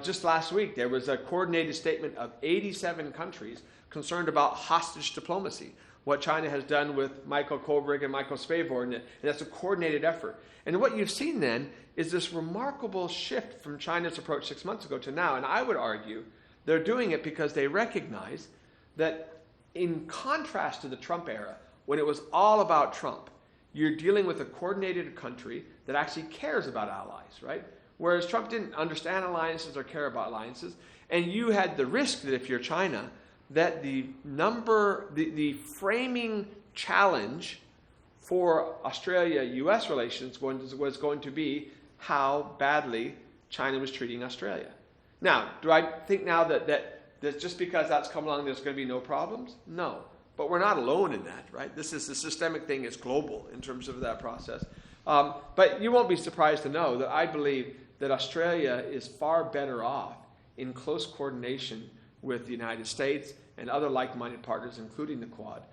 Just last week, there was a coordinated statement of 87 countries concerned about hostage diplomacy, what China has done with Michael Kovrig and Michael Spavor, and that's a coordinated effort. And what you've seen then is this remarkable shift from China's approach 6 months ago to now. And I would argue they're doing it because they recognize that in contrast to the Trump era, when it was all about Trump, you're dealing with a coordinated country that actually cares about allies, right? Whereas Trump didn't understand alliances or care about alliances. And you had the risk that if you're China, that the framing challenge for Australia-US relations was going to be how badly China was treating Australia. Now, do I think now that just because that's come along, there's going to be no problems? No. But we're not alone in that, right? This is a systemic thing. It's global in terms of that process. But you won't be surprised to know that I believe that Australia is far better off in close coordination with the United States and other like-minded partners, including the Quad,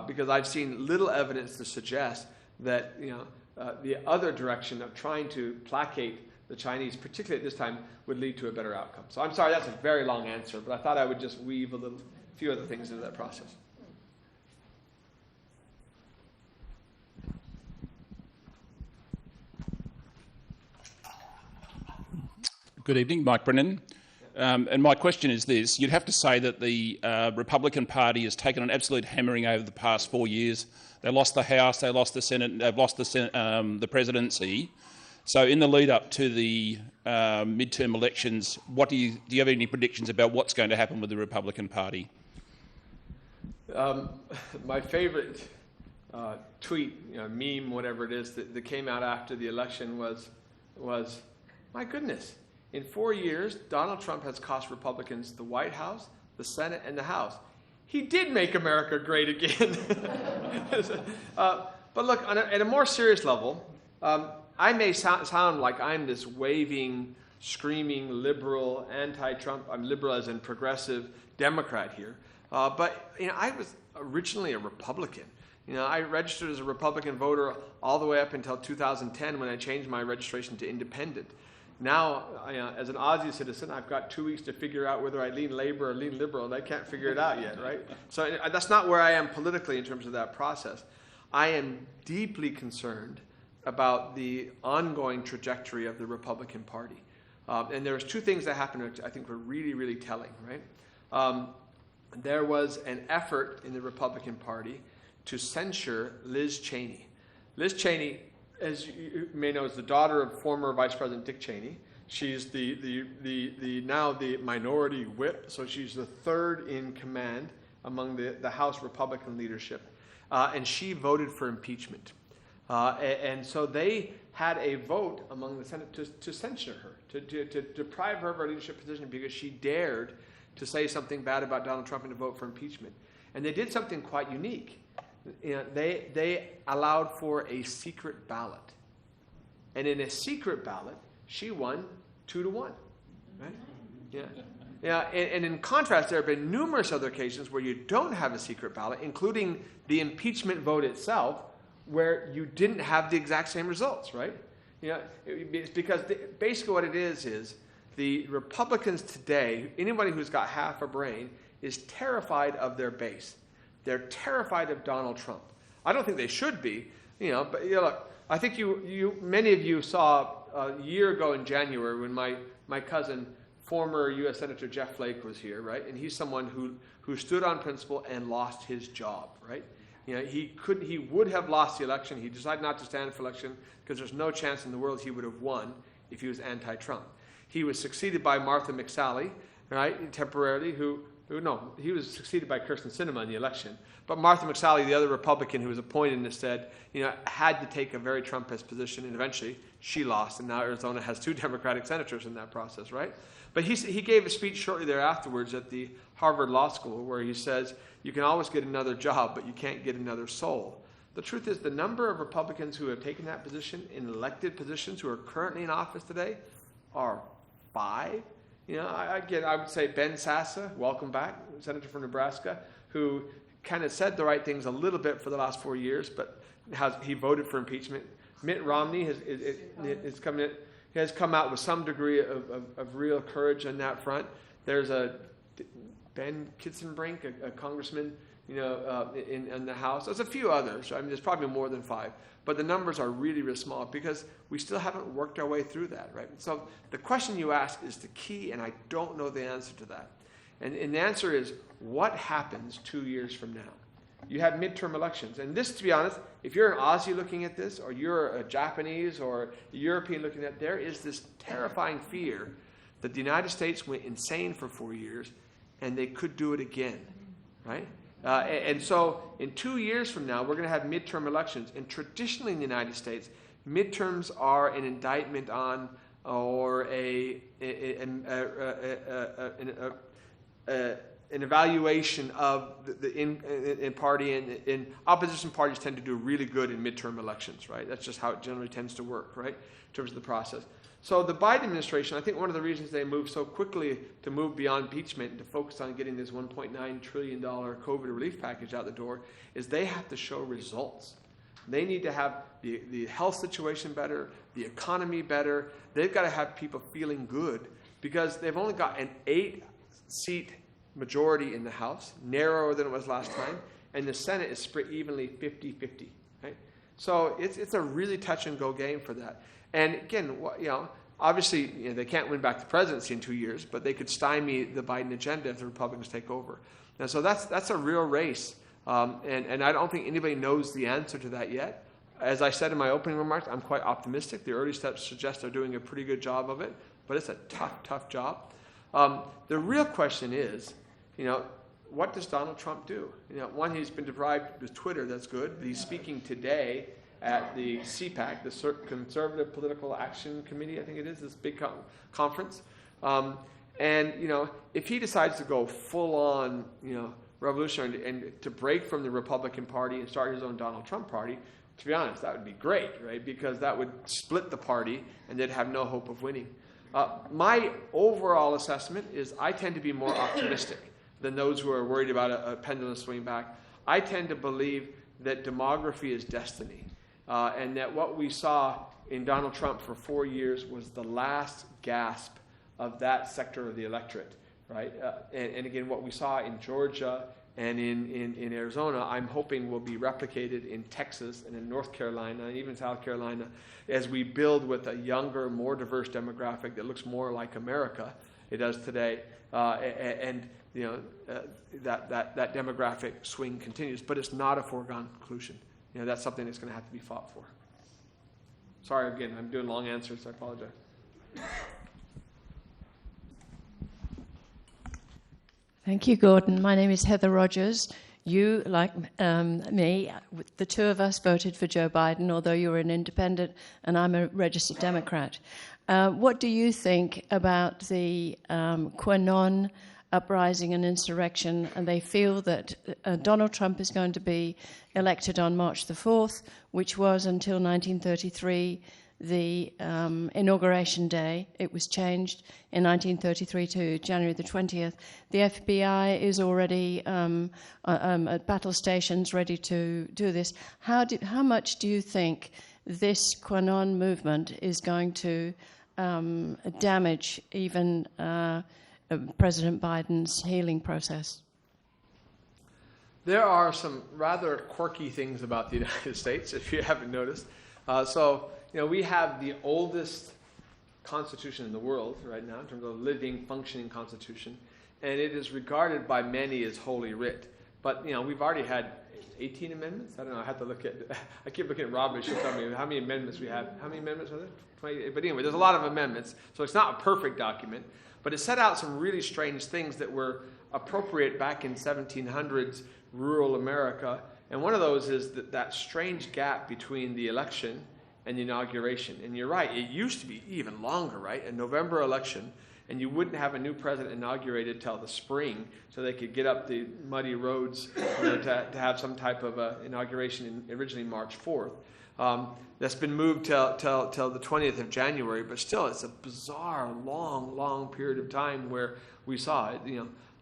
because I've seen little evidence to suggest that the other direction of trying to placate the Chinese, particularly at this time, would lead to a better outcome. So I'm sorry, that's a very long answer, but I thought I would just weave a few other things into that process. Good evening, Mike Brennan. And my question is this. You'd have to say that the Republican Party has taken an absolute hammering over the past 4 years. They lost the House, they lost the Senate, they've lost the presidency. So in the lead up to the midterm elections, do you have any predictions about what's going to happen with the Republican Party? My favorite tweet, meme, whatever it is, that came out after the election was, my goodness, in 4 years, Donald Trump has cost Republicans the White House, the Senate, and the House. He did make America great again. But look, at a more serious level, I may sound like I'm this waving, screaming liberal, anti-Trump, I'm liberal as in progressive Democrat here. But I was originally a Republican. I registered as a Republican voter all the way up until 2010 when I changed my registration to independent. Now, as an Aussie citizen, I've got 2 weeks to figure out whether I lean Labour or lean Liberal, and I can't figure it out yet, right? So that's not where I am politically in terms of that process. I am deeply concerned about the ongoing trajectory of the Republican Party. And there's two things that happened which I think were really, really telling, right? There was an effort in the Republican Party to censure Liz Cheney. Liz Cheney, as you may know, is the daughter of former Vice President Dick Cheney. She's now the minority whip, so she's the third in command among the House Republican leadership. And she voted for impeachment. And so they had a vote among the Senate to censure her, to deprive her of her leadership position because she dared to say something bad about Donald Trump and to vote for impeachment. And they did something quite unique. They allowed for a secret ballot. And in a secret ballot, she won 2-1. Right? Yeah. Yeah, and in contrast, there have been numerous other occasions where you don't have a secret ballot, including the impeachment vote itself, where you didn't have the exact same results, right? It's because basically what it is the Republicans today, anybody who's got half a brain, is terrified of their base. They're terrified of Donald Trump. I don't think they should be, but look, I think many of you saw a year ago in January when my cousin, former U.S. Senator Jeff Flake, was here, right? And he's someone who stood on principle and lost his job, right? He would have lost the election. He decided not to stand for election because there's no chance in the world he would have won if he was anti-Trump. He was succeeded by Martha McSally, right, temporarily, he was succeeded by Kirsten Sinema in the election. But Martha McSally, the other Republican who was appointed instead, had to take a very Trumpist position, and eventually she lost, and now Arizona has 2 Democratic senators in that process, right? But he gave a speech shortly thereafterwards at the Harvard Law School where he says, you can always get another job, but you can't get another soul. The truth is the number of Republicans who have taken that position in elected positions who are currently in office today are 5. I would say Ben Sassa, welcome back, Senator from Nebraska, who kind of said the right things a little bit for the last 4 years, but he voted for impeachment. Mitt Romney has come out with some degree of real courage on that front. There's Ben Kitzenbrink, a congressman, in the House. There's a few others. I mean, there's probably more than 5. But the numbers are really, really small because we still haven't worked our way through that, right? So the question you ask is the key, and I don't know the answer to that. And the answer is, what happens 2 years from now? You have midterm elections. And this, to be honest, if you're an Aussie looking at this, or you're a Japanese or a European looking at it, there is this terrifying fear that the United States went insane for 4 years, and they could do it again, right? And so in 2 years from now, we're going to have midterm elections. And traditionally in the United States, midterms are an indictment on or an evaluation of the in party, and opposition parties tend to do really good in midterm elections, right? That's just how it generally tends to work, right, in terms of the process. So the Biden administration, I think one of the reasons they moved so quickly to move beyond impeachment and to focus on getting this $1.9 trillion COVID relief package out the door is they have to show results. They need to have the health situation better, the economy better. They've got to have people feeling good because they've only got an 8-seat majority in the House, narrower than it was last time, and the Senate is split evenly 50-50. Right? So it's a really touch-and-go game for that. And again, obviously they can't win back the presidency in 2 years, but they could stymie the Biden agenda if the Republicans take over. And so that's a real race. And I don't think anybody knows the answer to that yet. As I said in my opening remarks, I'm quite optimistic. The early steps suggest they're doing a pretty good job of it, but it's a tough job. The real question is, what does Donald Trump do? One, he's been deprived with Twitter. That's good. But he's speaking today at the CPAC, the Conservative Political Action Committee, I think it is, this big conference. And if he decides to go full-on, revolutionary and to break from the Republican Party and start his own Donald Trump party, to be honest, that would be great, right? Because that would split the party and they'd have no hope of winning. My overall assessment is I tend to be more optimistic than those who are worried about a pendulum swing back. I tend to believe that demography is destiny, and that what we saw in Donald Trump for 4 years was the last gasp of that sector of the electorate, right? And again, what we saw in Georgia and in Arizona, I'm hoping will be replicated in Texas and in North Carolina and even South Carolina as we build with a younger, more diverse demographic that looks more like America it does today. That demographic swing continues, but it's not a foregone conclusion. That's something that's going to have to be fought for. Sorry, again, I'm doing long answers. I apologize. Thank you, Gordon. My name is Heather Rogers. You, like me, the two of us voted for Joe Biden, although you're an independent and I'm a registered Democrat. What do you think about the qua non uprising and insurrection, and they feel that Donald Trump is going to be elected on March the 4th, which was until 1933 the Inauguration Day. It was changed in 1933 to January the 20th. The FBI is already at battle stations ready to do this. How much do you think this QAnon movement is going to damage even President Biden's healing process? There are some rather quirky things about the United States, if you haven't noticed. We have the oldest constitution in the world right now, in terms of living, functioning constitution, and it is regarded by many as holy writ. But, we've already had 18 amendments? I don't know, I have to look at, I keep looking at Robin, she'll tell me how many amendments we have. How many amendments are there? 28. But anyway, there's a lot of amendments, so it's not a perfect document, but it set out some really strange things that were appropriate back in 1700s rural America, and one of those is that strange gap between the election and the inauguration. And you're right, it used to be even longer, right? A November election, and you wouldn't have a new president inaugurated till the spring, so they could get up the muddy roads to have some type of inauguration originally March 4th. That's been moved till the 20th of January, but still it's a bizarre, long period of time where we saw it,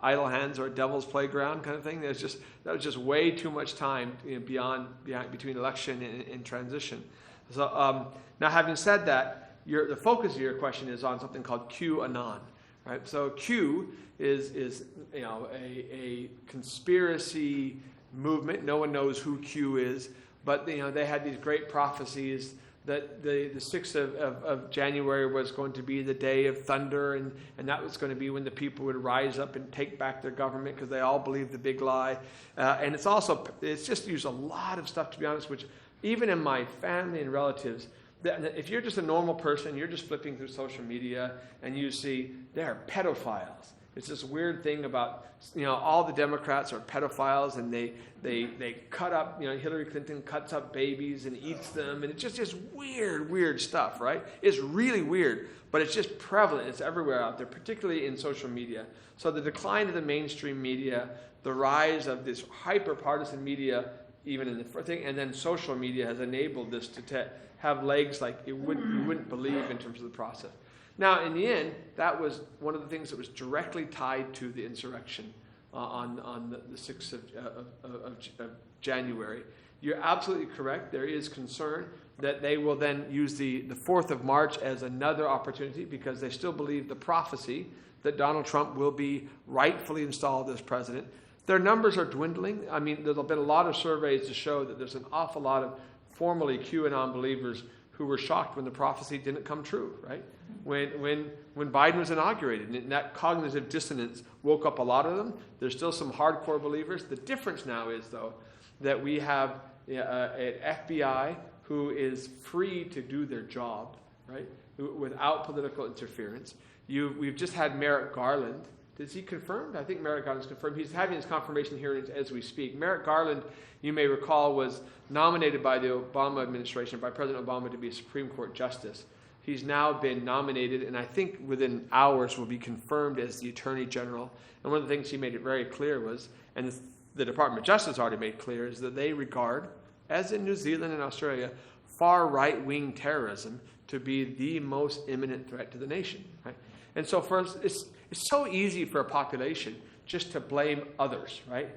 idle hands or devil's playground kind of thing. That was just way too much time between election and transition. So now, having said that, the focus of your question is on something called QAnon, right? So Q is a conspiracy movement. No one knows who Q is, but they had these great prophecies that the 6th of January was going to be the day of thunder, and that was going to be when the people would rise up and take back their government, because they all believed the big lie. And it's just used a lot of stuff, to be honest, which even in my family and relatives, if you're just a normal person, you're just flipping through social media and you see there are pedophiles. It's this weird thing about, all the Democrats are pedophiles, and they cut up, Hillary Clinton cuts up babies and eats them, and it's just weird stuff, right? It's really weird, but it's just prevalent. It's everywhere out there, particularly in social media. So the decline of the mainstream media, the rise of this hyper-partisan media, even in the thing, and then social media has enabled this to have legs like you wouldn't believe in terms of the process. Now, in the end, that was one of the things that was directly tied to the insurrection on the 6th of January. You're absolutely correct. There is concern that they will then use the 4th of March as another opportunity, because they still believe the prophecy that Donald Trump will be rightfully installed as president. Their numbers are dwindling. I mean, there's been a lot of surveys to show that there's an awful lot of formerly QAnon believers who were shocked when the prophecy didn't come true, right? When Biden was inaugurated, and that cognitive dissonance woke up a lot of them. There's still some hardcore believers. The difference now is, though, that we have an FBI who is free to do their job, right, without political interference. We've just had Merrick Garland. Is he confirmed? I think Merrick Garland is confirmed. He's having his confirmation hearings as we speak. Merrick Garland, you may recall, was nominated by the Obama administration, by President Obama, to be a Supreme Court justice. He's now been nominated, and I think within hours will be confirmed as the Attorney General. And one of the things he made it very clear was, and the Department of Justice already made clear, is that they regard, as in New Zealand and Australia, far right-wing terrorism to be the most imminent threat to the nation, right? And so for us, it's so easy for a population just to blame others, right?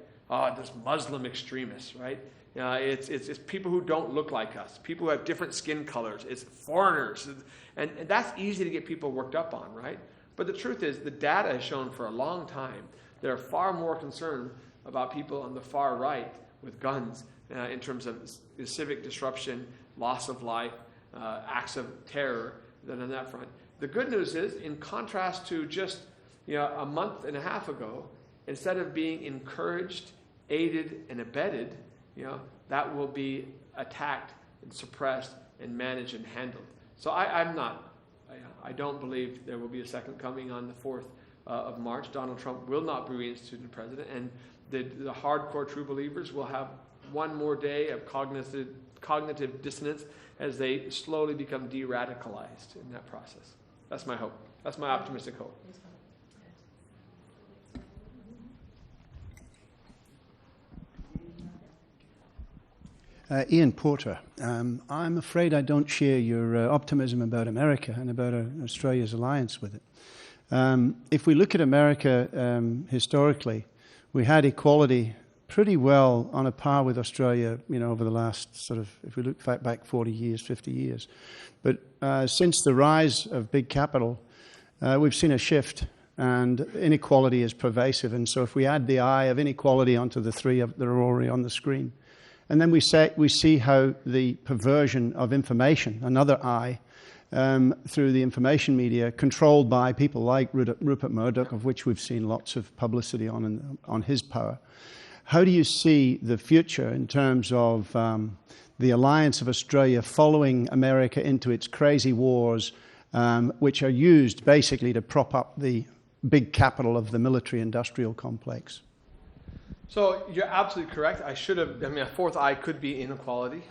There's Muslim extremists, right? It's people who don't look like us, people who have different skin colors, it's foreigners. And that's easy to get people worked up on, right? But the truth is, the data has shown for a long time they're far more concerned about people on the far right with guns in terms of civic disruption, loss of life, acts of terror than on that front. The good news is, in contrast to just a month and a half ago, instead of being encouraged, aided, and abetted, that will be attacked and suppressed and managed and handled. So I don't believe there will be a second coming on the 4th of March. Donald Trump will not be reinstituted president, and the hardcore true believers will have one more day of cognitive dissonance as they slowly become de-radicalized in that process. That's my hope. That's my optimistic hope. Ian Porter. I'm afraid I don't share your optimism about America and about Australia's alliance with it. If we look at America historically, we had equality pretty well on a par with Australia, over the last if we look back 40 years, 50 years. But since the rise of big capital, we've seen a shift, and inequality is pervasive. And so if we add the eye of inequality onto the three that are already on the screen, and then we see how the perversion of information, another eye, through the information media, controlled by people like Rupert Murdoch, of which we've seen lots of publicity on his power. How do you see the future in terms of the alliance of Australia following America into its crazy wars, which are used basically to prop up the big capital of the military-industrial complex? So you're absolutely correct. A fourth eye could be inequality.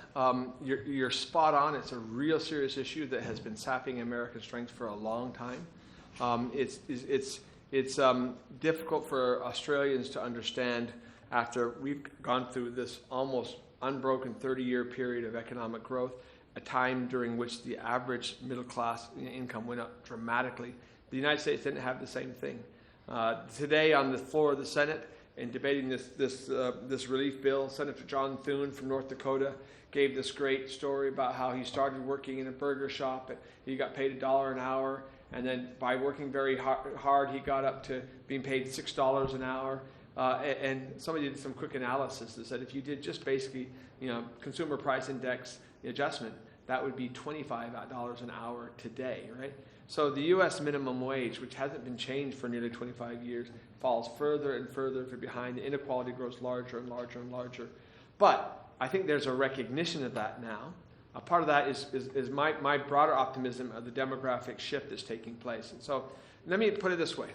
You're spot on. It's a real serious issue that has been sapping American strength for a long time. It's difficult for Australians to understand after we've gone through this almost unbroken 30-year period of economic growth, a time during which the average middle class income went up dramatically. The United States didn't have the same thing. Today on the floor of the Senate, in debating this relief bill, Senator John Thune from North Dakota gave this great story about how he started working in a burger shop. He got paid $1 an hour, and then by working very hard, he got up to being paid $6 an hour. And somebody did some quick analysis that said if you did just basically, consumer price index adjustment, that would be $25 an hour today, right? So the U.S. minimum wage, which hasn't been changed for nearly 25 years, falls further and further behind. The inequality grows larger and larger and larger. But I think there's a recognition of that now. A part of that is my broader optimism of the demographic shift that's taking place. And so let me put it this way.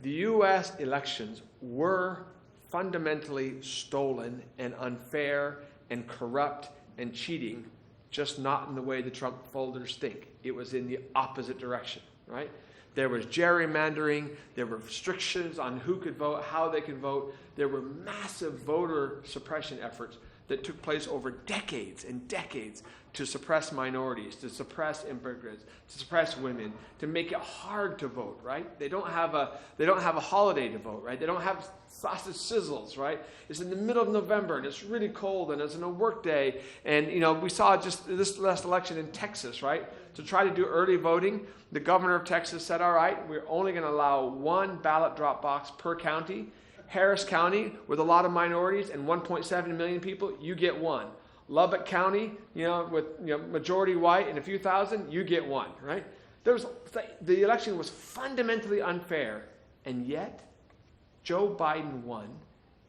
The U.S. elections were fundamentally stolen and unfair and corrupt and cheating, just not in the way the Trump folders think. It was in the opposite direction, right? There was gerrymandering. There were restrictions on who could vote, how they could vote. There were massive voter suppression efforts that took place over decades and decades to suppress minorities, to suppress immigrants, to suppress women, to make it hard to vote, right? They don't have a holiday to vote, right? They don't have sausage sizzles, right? It's in the middle of November and it's really cold and it's in a work day. And, we saw just this last election in Texas, right? To try to do early voting, the governor of Texas said, all right, we're only going to allow one ballot drop box per county. Harris County, with a lot of minorities and 1.7 million people, you get one. Lubbock County, with majority white and a few thousand, you get one, right? The election was fundamentally unfair, and yet Joe Biden won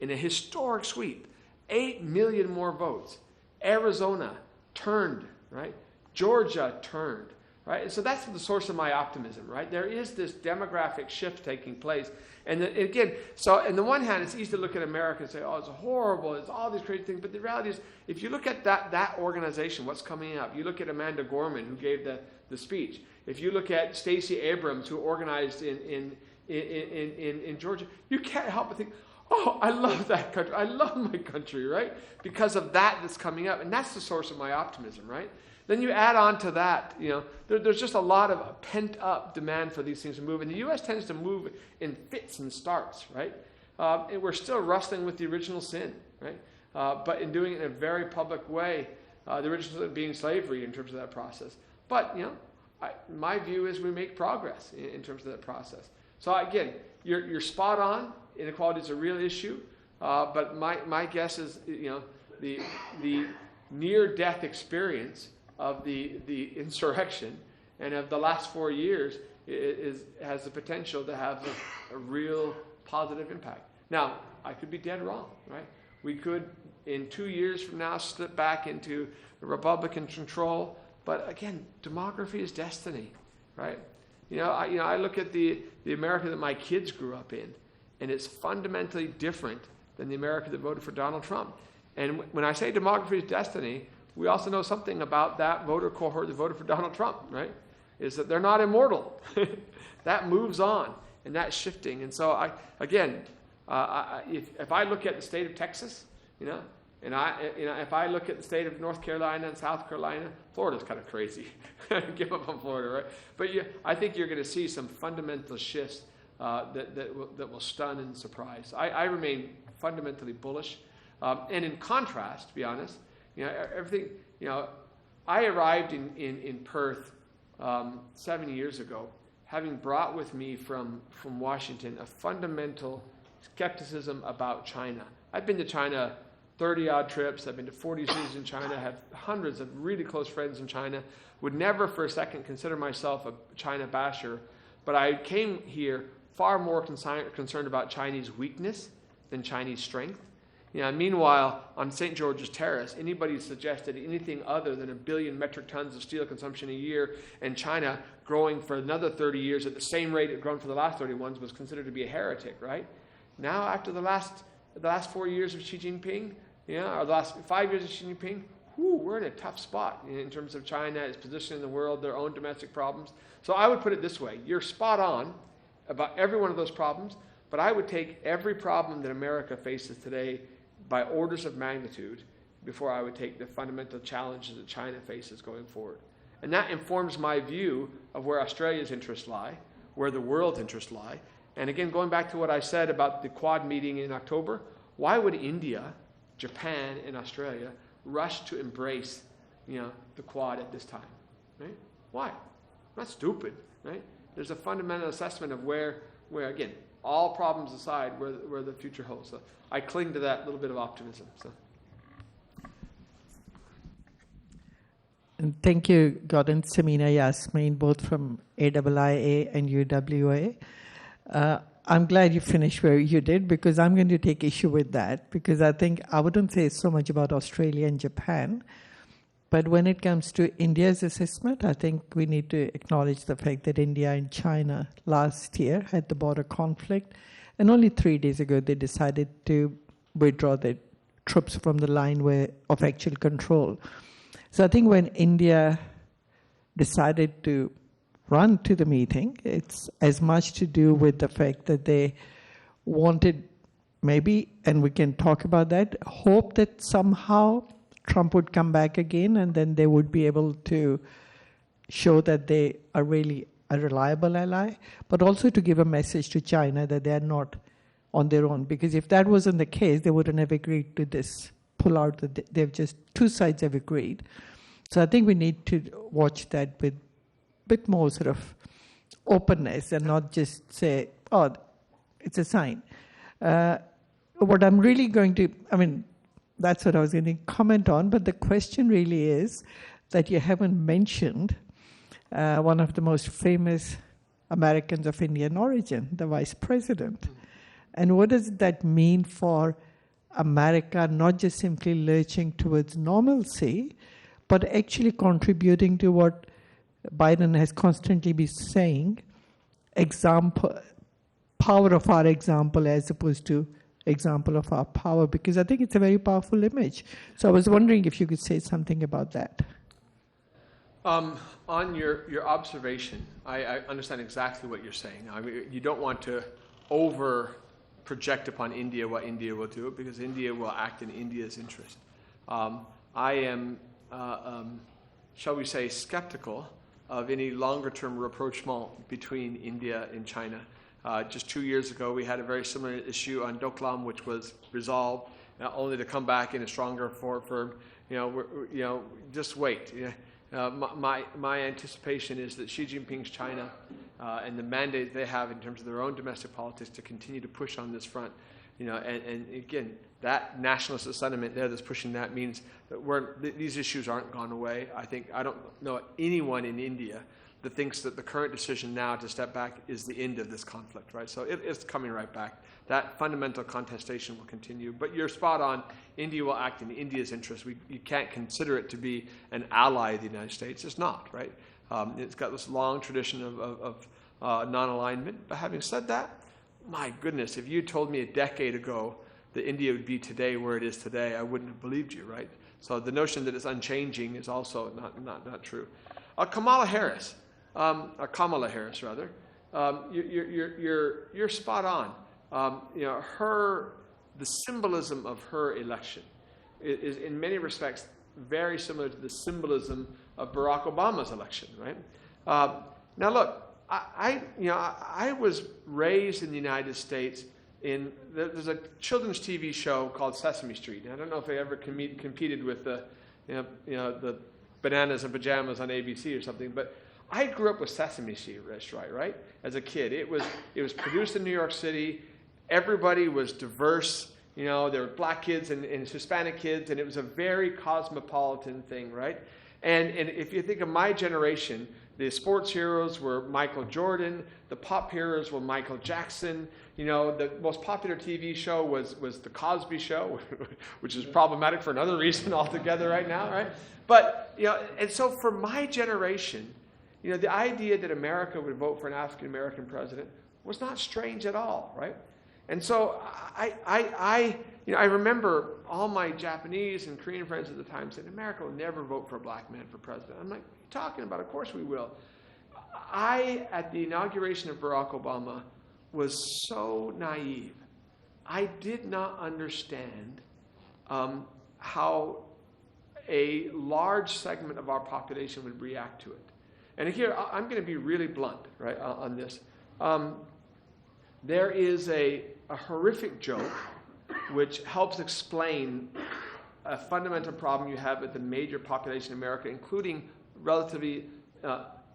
in a historic sweep, 8 million more votes. Arizona turned, right? Georgia turned, right? And so that's the source of my optimism, right? There is this demographic shift taking place. And again, so on the one hand, it's easy to look at America and say, oh, it's horrible, it's all these crazy things. But the reality is, if you look at that organization, what's coming up, you look at Amanda Gorman, who gave the speech. If you look at Stacey Abrams, who organized in Georgia, you can't help but think, oh, I love that country. I love my country, right? Because of that's coming up. And that's the source of my optimism, right? Then you add on to that, there's just a lot of pent-up demand for these things to move. And the U.S. tends to move in fits and starts, right? And we're still wrestling with the original sin, right? But in doing it in a very public way, the original sin being slavery in terms of that process. But, my view is we make progress in terms of that process. So again, you're spot on. Inequality is a real issue. But my guess is, the near-death experience of the insurrection and of the last 4 years has the potential to have a real positive impact. Now, I could be dead wrong, right? We could, in 2 years from now, slip back into Republican control. But again, demography is destiny, right? I look at the America that my kids grew up in, and it's fundamentally different than the America that voted for Donald Trump. And when I say demography is destiny, we also know something about that voter cohort that voted for Donald Trump, right? Is that they're not immortal. That moves on, and that's shifting. And so, if I look at the state of Texas, And if I look at the state of North Carolina and South Carolina, Florida's kind of crazy. Give up on Florida, right? But I think you're going to see some fundamental shifts that will stun and surprise. I remain fundamentally bullish. And in contrast, to be honest, everything, I arrived in Perth 7 years ago, having brought with me from Washington a fundamental skepticism about China. I've been to China 30-odd trips. I've been to 40 cities in China, have hundreds of really close friends in China, would never for a second consider myself a China basher, but I came here far more concerned about Chinese weakness than Chinese strength. Meanwhile, on St. George's Terrace, anybody who suggested anything other than 1 billion metric tons of steel consumption a year and China growing for another 30 years at the same rate it grown for the last 31 was considered to be a heretic, right? Now, after the last 4 years of Xi Jinping, or the last 5 years of Xi Jinping, we're in a tough spot in terms of China, its position in the world, their own domestic problems. So I would put it this way. You're spot on about every one of those problems, but I would take every problem that America faces today by orders of magnitude before I would take the fundamental challenges that China faces going forward. And that informs my view of where Australia's interests lie, where the world's interests lie. And again, going back to what I said about the Quad meeting in October, why would India, Japan, and Australia rush to embrace, the Quad at this time? Right? Why? Not stupid, right? There's a fundamental assessment of where again, all problems aside, where the future holds. So I cling to that little bit of optimism. So. And thank you, Gordon, Samina, Yasmin, both from AIIA and UWA. I'm glad you finished where you did, because I'm going to take issue with that, because I think I wouldn't say so much about Australia and Japan, but when it comes to India's assessment, I think we need to acknowledge the fact that India and China last year had the border conflict, and only 3 days ago they decided to withdraw their troops from the line of actual control. So I think when India decided to run to the meeting, it's as much to do with the fact that they wanted maybe, and we can talk about that, hope that somehow Trump would come back again and then they would be able to show that they are really a reliable ally, but also to give a message to China that they are not on their own. Because if that wasn't the case, they wouldn't have agreed to this pull out. They've just, two sides have agreed. So I think we need to watch that with a bit more sort of openness and not just say, oh, it's a sign. What I'm really going to, that's what I was going to comment on, but the question really is that you haven't mentioned one of the most famous Americans of Indian origin, the vice president. And what does that mean for America, not just simply lurching towards normalcy, but actually contributing to what Biden has constantly been saying, power of our example as opposed to example of our power, because I think it's a very powerful image. So I was wondering if you could say something about that. On your observation, I understand exactly what you're saying. You don't want to over-project upon India what India will do, because India will act in India's interest. I am, shall we say, skeptical of any longer-term rapprochement between India and China. Just 2 years ago, we had a very similar issue on Doklam, which was resolved, only to come back in a stronger form. Just wait. My anticipation is that Xi Jinping's China and the mandate they have in terms of their own domestic politics to continue to push on this front, and again, that nationalist sentiment there that's pushing that means that these issues aren't gone away. I don't know anyone in India that thinks that the current decision now to step back is the end of this conflict, right? So it's coming right back. That fundamental contestation will continue. But you're spot on. India will act in India's interest. You can't consider it to be an ally of the United States. It's not, right? It's got this long tradition of non-alignment. But having said that, my goodness, if you told me a decade ago that India would be today where it is today, I wouldn't have believed you, right? So the notion that it's unchanging is also not true. Kamala Harris. Rather, you're spot on. The symbolism of her election is in many respects very similar to the symbolism of Barack Obama's election, right? Now look, I was raised in the United States there's a children's TV show called Sesame Street. I don't know if they ever competed with the Bananas and Pajamas on ABC or something, but I grew up with Sesame Street, right? As a kid, it was produced in New York City. Everybody was diverse. There were black kids and Hispanic kids, and it was a very cosmopolitan thing, right? And if you think of my generation, the sports heroes were Michael Jordan. The pop heroes were Michael Jackson. The most popular TV show was The Cosby Show, which is problematic for another reason altogether right now, right? But, and so for my generation, the idea that America would vote for an African-American president was not strange at all, right? And so I remember all my Japanese and Korean friends at the time saying, America will never vote for a black man for president. I'm like, what are you talking about? Of course we will. At the inauguration of Barack Obama, was so naive. I did not understand how a large segment of our population would react to it. And here, I'm going to be really blunt, right, on this. There is a horrific joke which helps explain a fundamental problem you have with the major population in America, including relatively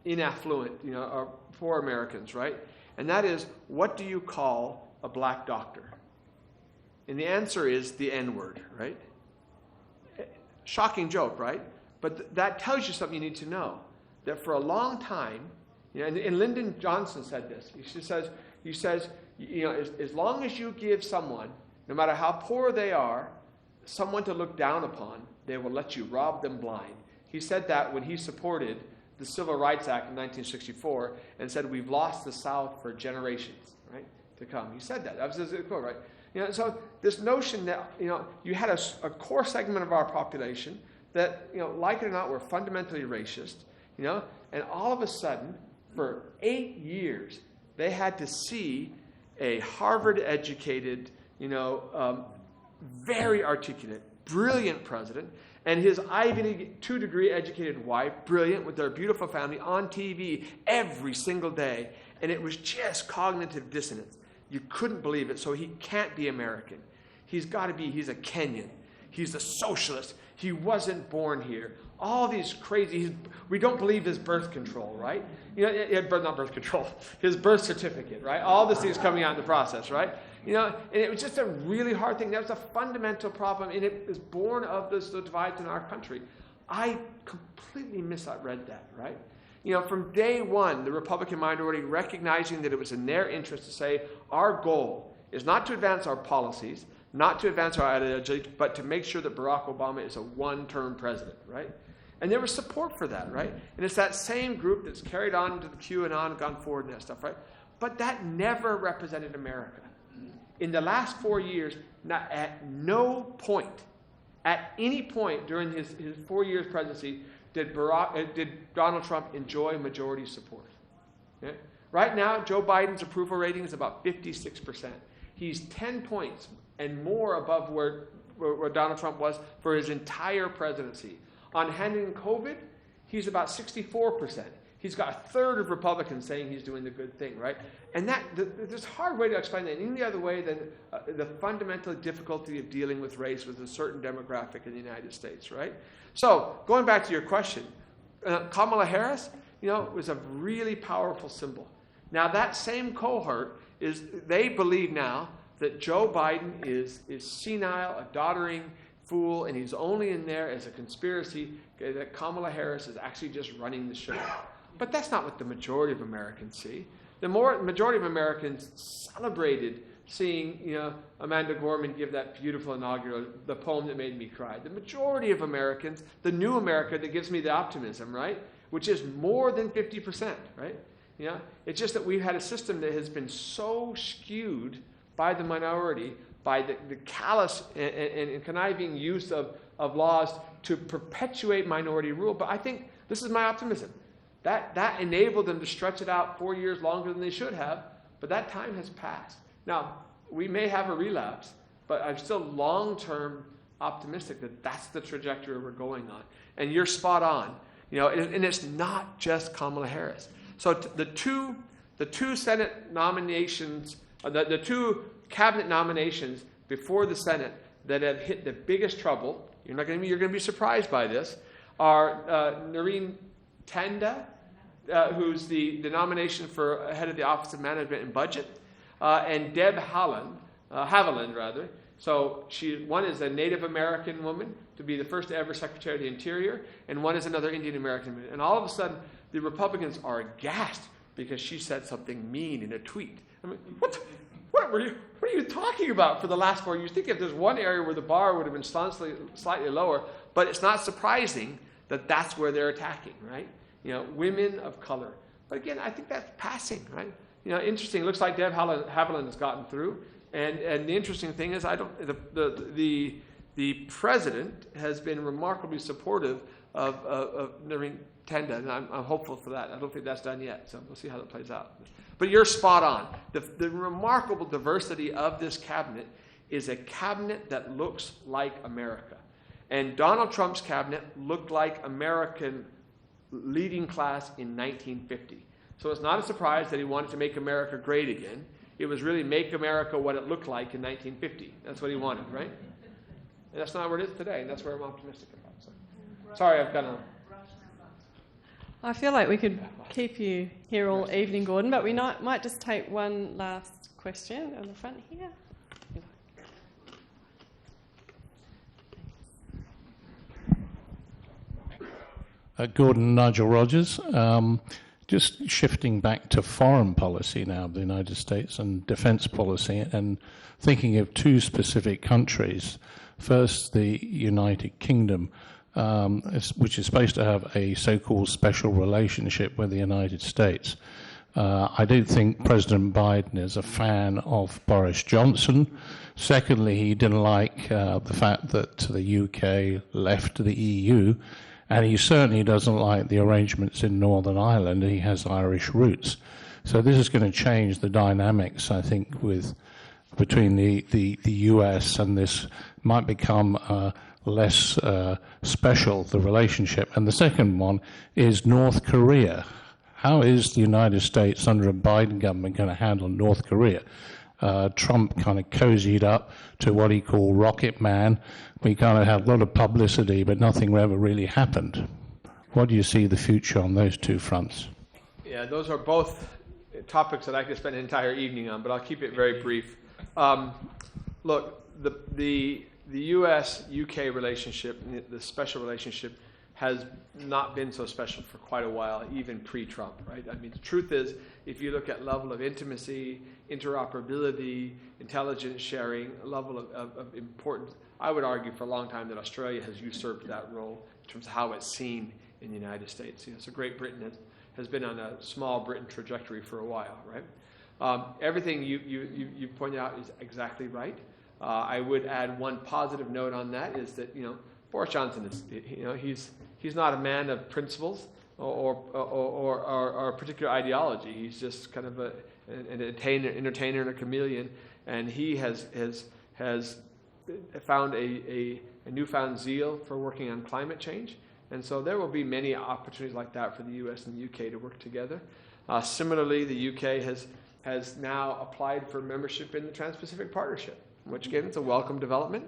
inaffluent, or poor Americans, right? And that is, what do you call a black doctor? And the answer is the N-word, right? Shocking joke, right? But that tells you something you need to know. That for a long time, and Lyndon Johnson said this. He says, as long as you give someone, no matter how poor they are, someone to look down upon, they will let you rob them blind. He said that when he supported the Civil Rights Act in 1964 and said, we've lost the South for generations, right, to come. He said that. That was his quote, right? So this notion that, you had a core segment of our population that, like it or not, were fundamentally racist, and all of a sudden, for 8 years, they had to see a Harvard-educated, very articulate, brilliant president, and his Ivy League 2-degree educated wife, brilliant, with their beautiful family, on TV every single day. And it was just cognitive dissonance. You couldn't believe it. So he can't be American. He's a Kenyan. He's a socialist. He wasn't born here. All these crazy, we don't believe his birth control, right? Not birth control, his birth certificate, right? All these things coming out in the process, right? And it was just a really hard thing. That was a fundamental problem, and it was born of the divides in our country. I completely misread that, right? From day one, the Republican minority recognizing that it was in their interest to say, our goal is not to advance our policies, not to advance our ideology, but to make sure that Barack Obama is a one-term president, right? And there was support for that, right? And it's that same group that's carried on into the QAnon and gone forward and that stuff, right? But that never represented America. In the last 4 years, not at no point, at any point during his 4 years presidency, did Donald Trump enjoy majority support. Okay? Right now, Joe Biden's approval rating is about 56%. He's 10 points and more above where Donald Trump was for his entire presidency. On handling COVID, he's about 64%. He's got a third of Republicans saying he's doing the good thing, right? And there's a hard way to explain that any other way than the fundamental difficulty of dealing with race with a certain demographic in the United States, right? So, going back to your question, Kamala Harris, was a really powerful symbol. Now, that same cohort they believe now that Joe Biden is senile, a doddering fool, and he's only in there as a conspiracy, that Kamala Harris is actually just running the show. But that's not what the majority of Americans see. The majority of Americans celebrated seeing, Amanda Gorman give that beautiful inaugural, the poem that made me cry. The majority of Americans, the new America that gives me the optimism, right, which is more than 50%, right? It's just that we've had a system that has been so skewed by the minority, by the callous and conniving use of laws to perpetuate minority rule. But I think this is my optimism. That enabled them to stretch it out 4 years longer than they should have, but that time has passed. Now, we may have a relapse, but I'm still long-term optimistic that that's the trajectory we're going on. And you're spot on. And it's not just Kamala Harris. So the two Senate nominations, the two cabinet nominations before the Senate that have hit the biggest trouble, you're going to be surprised by this, are Noreen Tanda, who's the nomination for head of the Office of Management and Budget, and Deb Haviland, rather. So one is a Native American woman to be the first ever Secretary of the Interior, and one is another Indian American woman. And all of a sudden, the Republicans are aghast because she said something mean in a tweet. I mean, what are you talking about for the last 4 years? Think if there's one area where the bar would have been slightly lower, but it's not surprising that that's where they're attacking, right? Women of color. But again, I think that's passing, right? Interesting. It looks like Deb Haviland has gotten through. And the interesting thing is, the president has been remarkably supportive of Noreen Tanda, and I'm hopeful for that. I don't think that's done yet, so we'll see how that plays out. But you're spot on. The remarkable diversity of this cabinet is a cabinet that looks like America. And Donald Trump's cabinet looked like American leading class in 1950. So it's not a surprise that he wanted to make America great again. It was really make America what it looked like in 1950. That's what he wanted, right? And that's not where it is today, and that's where I'm optimistic about. So, sorry, I've got to... I feel like we could keep you here all evening, Gordon, but we might just take one last question on the front here. Gordon, Nigel Rogers. Just shifting back to foreign policy now of the United States and defense policy, and thinking of two specific countries. First, the United Kingdom, which is supposed to have a so-called special relationship with the United States. I don't think President Biden is a fan of Boris Johnson. Secondly, he didn't like the fact that the UK left the EU. And he certainly doesn't like the arrangements in Northern Ireland. He has Irish roots. So this is going to change the dynamics, I think, between the US, and this might become less special, the relationship. And the second one is North Korea. How is the United States under a Biden government going to handle North Korea? Trump kind of cozied up to what he called Rocket Man. We kind of had a lot of publicity, but nothing ever really happened. What do you see the future on those two fronts? Yeah, those are both topics that I could spend an entire evening on, but I'll keep it very brief. Look, the U.S.-UK relationship, the special relationship, has not been so special for quite a while, even pre-Trump, right? I mean, the truth is, if you look at level of intimacy, interoperability, intelligence sharing, level of importance, I would argue for a long time that Australia has usurped that role in terms of how it's seen in the United States. So Great Britain has been on a small Britain trajectory for a while, right? Everything you pointed out is exactly right. I would add one positive note on that is that, Boris Johnson is, he's not a man of principles or a particular ideology. He's just kind of an entertainer and a chameleon, and he has found a newfound zeal for working on climate change. And so there will be many opportunities like that for the U.S. and the U.K. to work together. Similarly, the U.K. has now applied for membership in the Trans-Pacific Partnership, which again is a welcome development.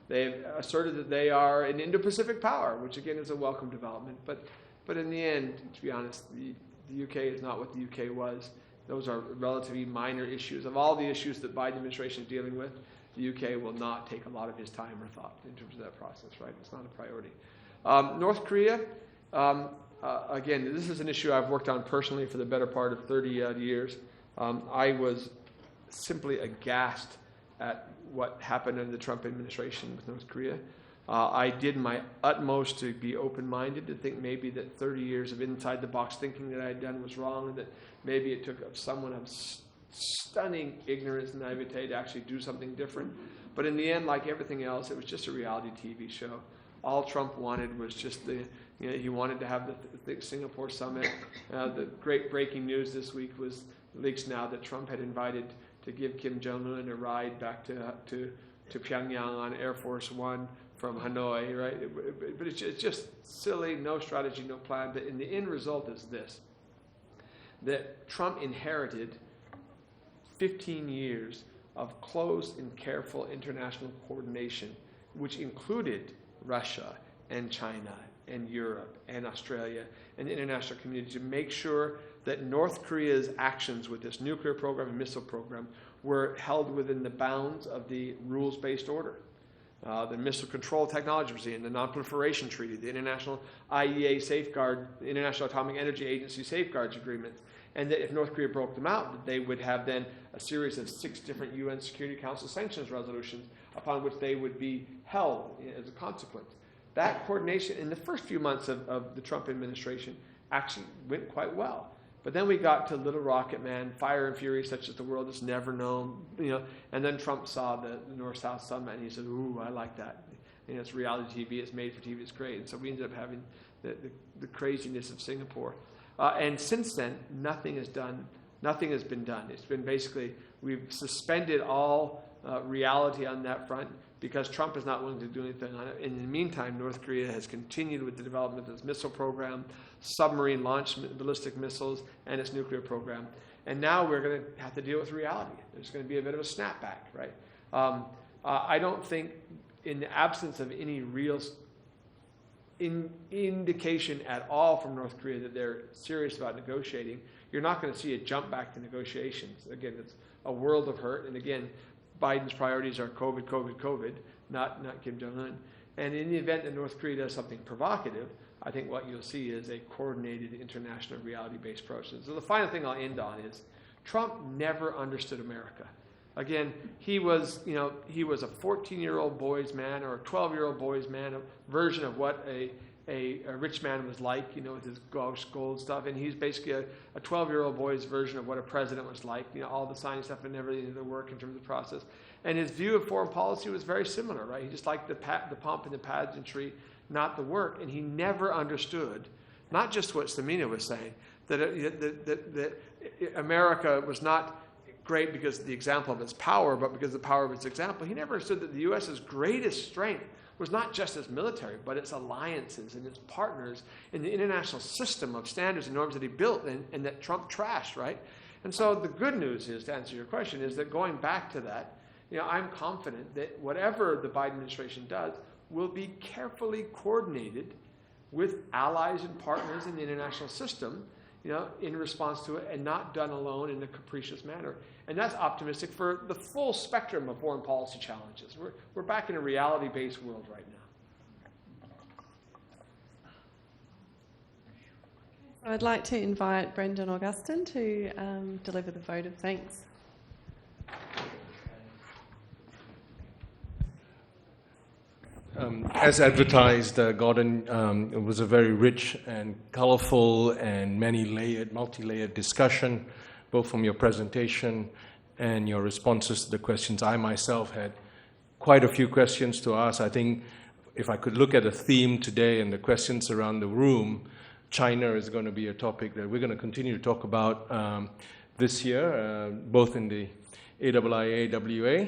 They've asserted that they are an Indo-Pacific power, which again is a welcome development. But in the end, to be honest, the UK is not what the UK was. Those are relatively minor issues. Of all the issues that Biden administration is dealing with, the UK will not take a lot of his time or thought in terms of that process, right? It's not a priority. North Korea, again, this is an issue I've worked on personally for the better part of 30-odd years. I was simply aghast at what happened in the Trump administration with North Korea. I did my utmost to be open-minded, to think maybe that 30 years of inside-the-box thinking that I had done was wrong, and that maybe it took someone of stunning ignorance and naivete to actually do something different. But in the end, like everything else, it was just a reality TV show. All Trump wanted was just he wanted to have the Singapore summit. The great breaking news this week was leaks now that Trump had invited to give Kim Jong-un a ride back to to Pyongyang on Air Force One from Hanoi, right? But it's just silly, no strategy, no plan. And the end result is this, that Trump inherited 15 years of close and careful international coordination, which included Russia and China and Europe and Australia and the international community, to make sure that North Korea's actions with this nuclear program and missile program were held within the bounds of the rules-based order. The Missile Control Technology Regime, the Non-Proliferation Treaty, the International IEA Safeguard, the International Atomic Energy Agency Safeguards Agreement, and that if North Korea broke them out, that they would have then a series of 6 different UN Security Council sanctions resolutions upon which they would be held as a consequence. That coordination in the first few months of the Trump administration actually went quite well. But then we got to Little Rocket Man, fire and fury such as the world has never known, and then Trump saw the North-South Summit and he said, ooh, I like that. It's reality TV, it's made for TV, it's great. And so we ended up having the craziness of Singapore. And since then, nothing has been done. It's been basically, we've suspended all reality on that front because Trump is not willing to do anything on it. In the meantime, North Korea has continued with the development of its missile program, submarine launched ballistic missiles, and its nuclear program. And now we're going to have to deal with reality. There's going to be a bit of a snapback, right? I don't think, in the absence of any real indication at all from North Korea that they're serious about negotiating, you're not going to see a jump back to negotiations. Again, it's a world of hurt. And again, Biden's priorities are COVID, COVID, COVID, not Kim Jong-un. And in the event that North Korea does something provocative, I think what you'll see is a coordinated international reality-based approach. And so the final thing I'll end on is Trump never understood America. Again, he was a 14-year-old boy's man or a 12-year-old boy's man, a version of what a rich man was like, with his gold stuff. And he's basically a 12-year-old boy's version of what a president was like, all the signing stuff and everything that work in terms of the process. And his view of foreign policy was very similar, right? He just liked the pomp and the pageantry, not the work. And he never understood, not just what Samina was saying, that America was not great because of the example of its power, but because of the power of its example. He never understood that the U.S.'s greatest strength was not just its military, but its alliances and its partners in the international system of standards and norms that he built and that Trump trashed, right? And so the good news is, to answer your question, is that going back to that, I'm confident that whatever the Biden administration does will be carefully coordinated with allies and partners in the international system, in response to it, and not done alone in a capricious manner. And that's optimistic for the full spectrum of foreign policy challenges. We're back in a reality-based world right now. I'd like to invite Brendan Augustin to deliver the vote of thanks. As advertised, Gordon, it was a very rich and colorful and multi-layered discussion, both from your presentation and your responses to the questions. I myself had quite a few questions to ask. I think if I could look at a theme today and the questions around the room, China is going to be a topic that we're going to continue to talk about this year, both in the AIIA-WA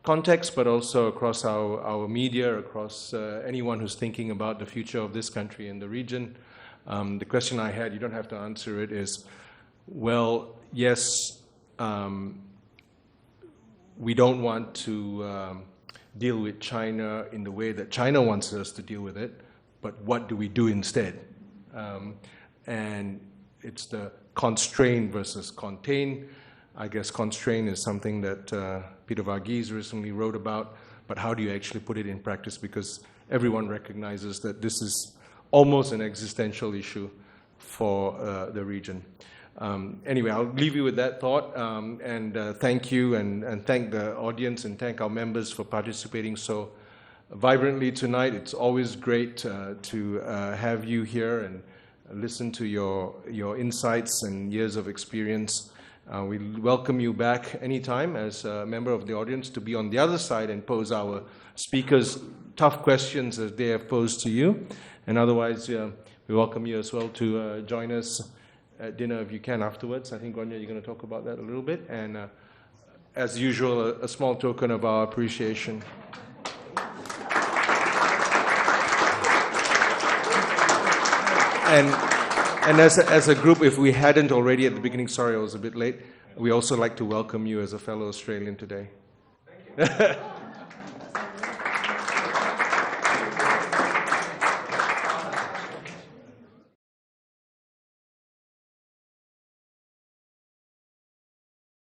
context, but also across our media, across anyone who's thinking about the future of this country and the region. The question I had, you don't have to answer it, is, well, yes, we don't want to deal with China in the way that China wants us to deal with it, but what do we do instead? And it's the constrain versus contain. I guess constrain is something that Peter Varghese recently wrote about, but how do you actually put it in practice? Because everyone recognizes that this is almost an existential issue for the region. Anyway, I'll leave you with that thought, and thank you, and thank the audience, and thank our members for participating so vibrantly tonight. It's always great to have you here and listen to your insights and years of experience. We welcome you back anytime as a member of the audience to be on the other side and pose our speakers tough questions as they have posed to you. And otherwise, we welcome you as well to join us at dinner if you can afterwards. I think, Gonya, you're going to talk about that a little bit. And as usual, a small token of our appreciation. And as a group, if we hadn't already at the beginning, sorry I was a bit late, we also like to welcome you as a fellow Australian today. Thank you.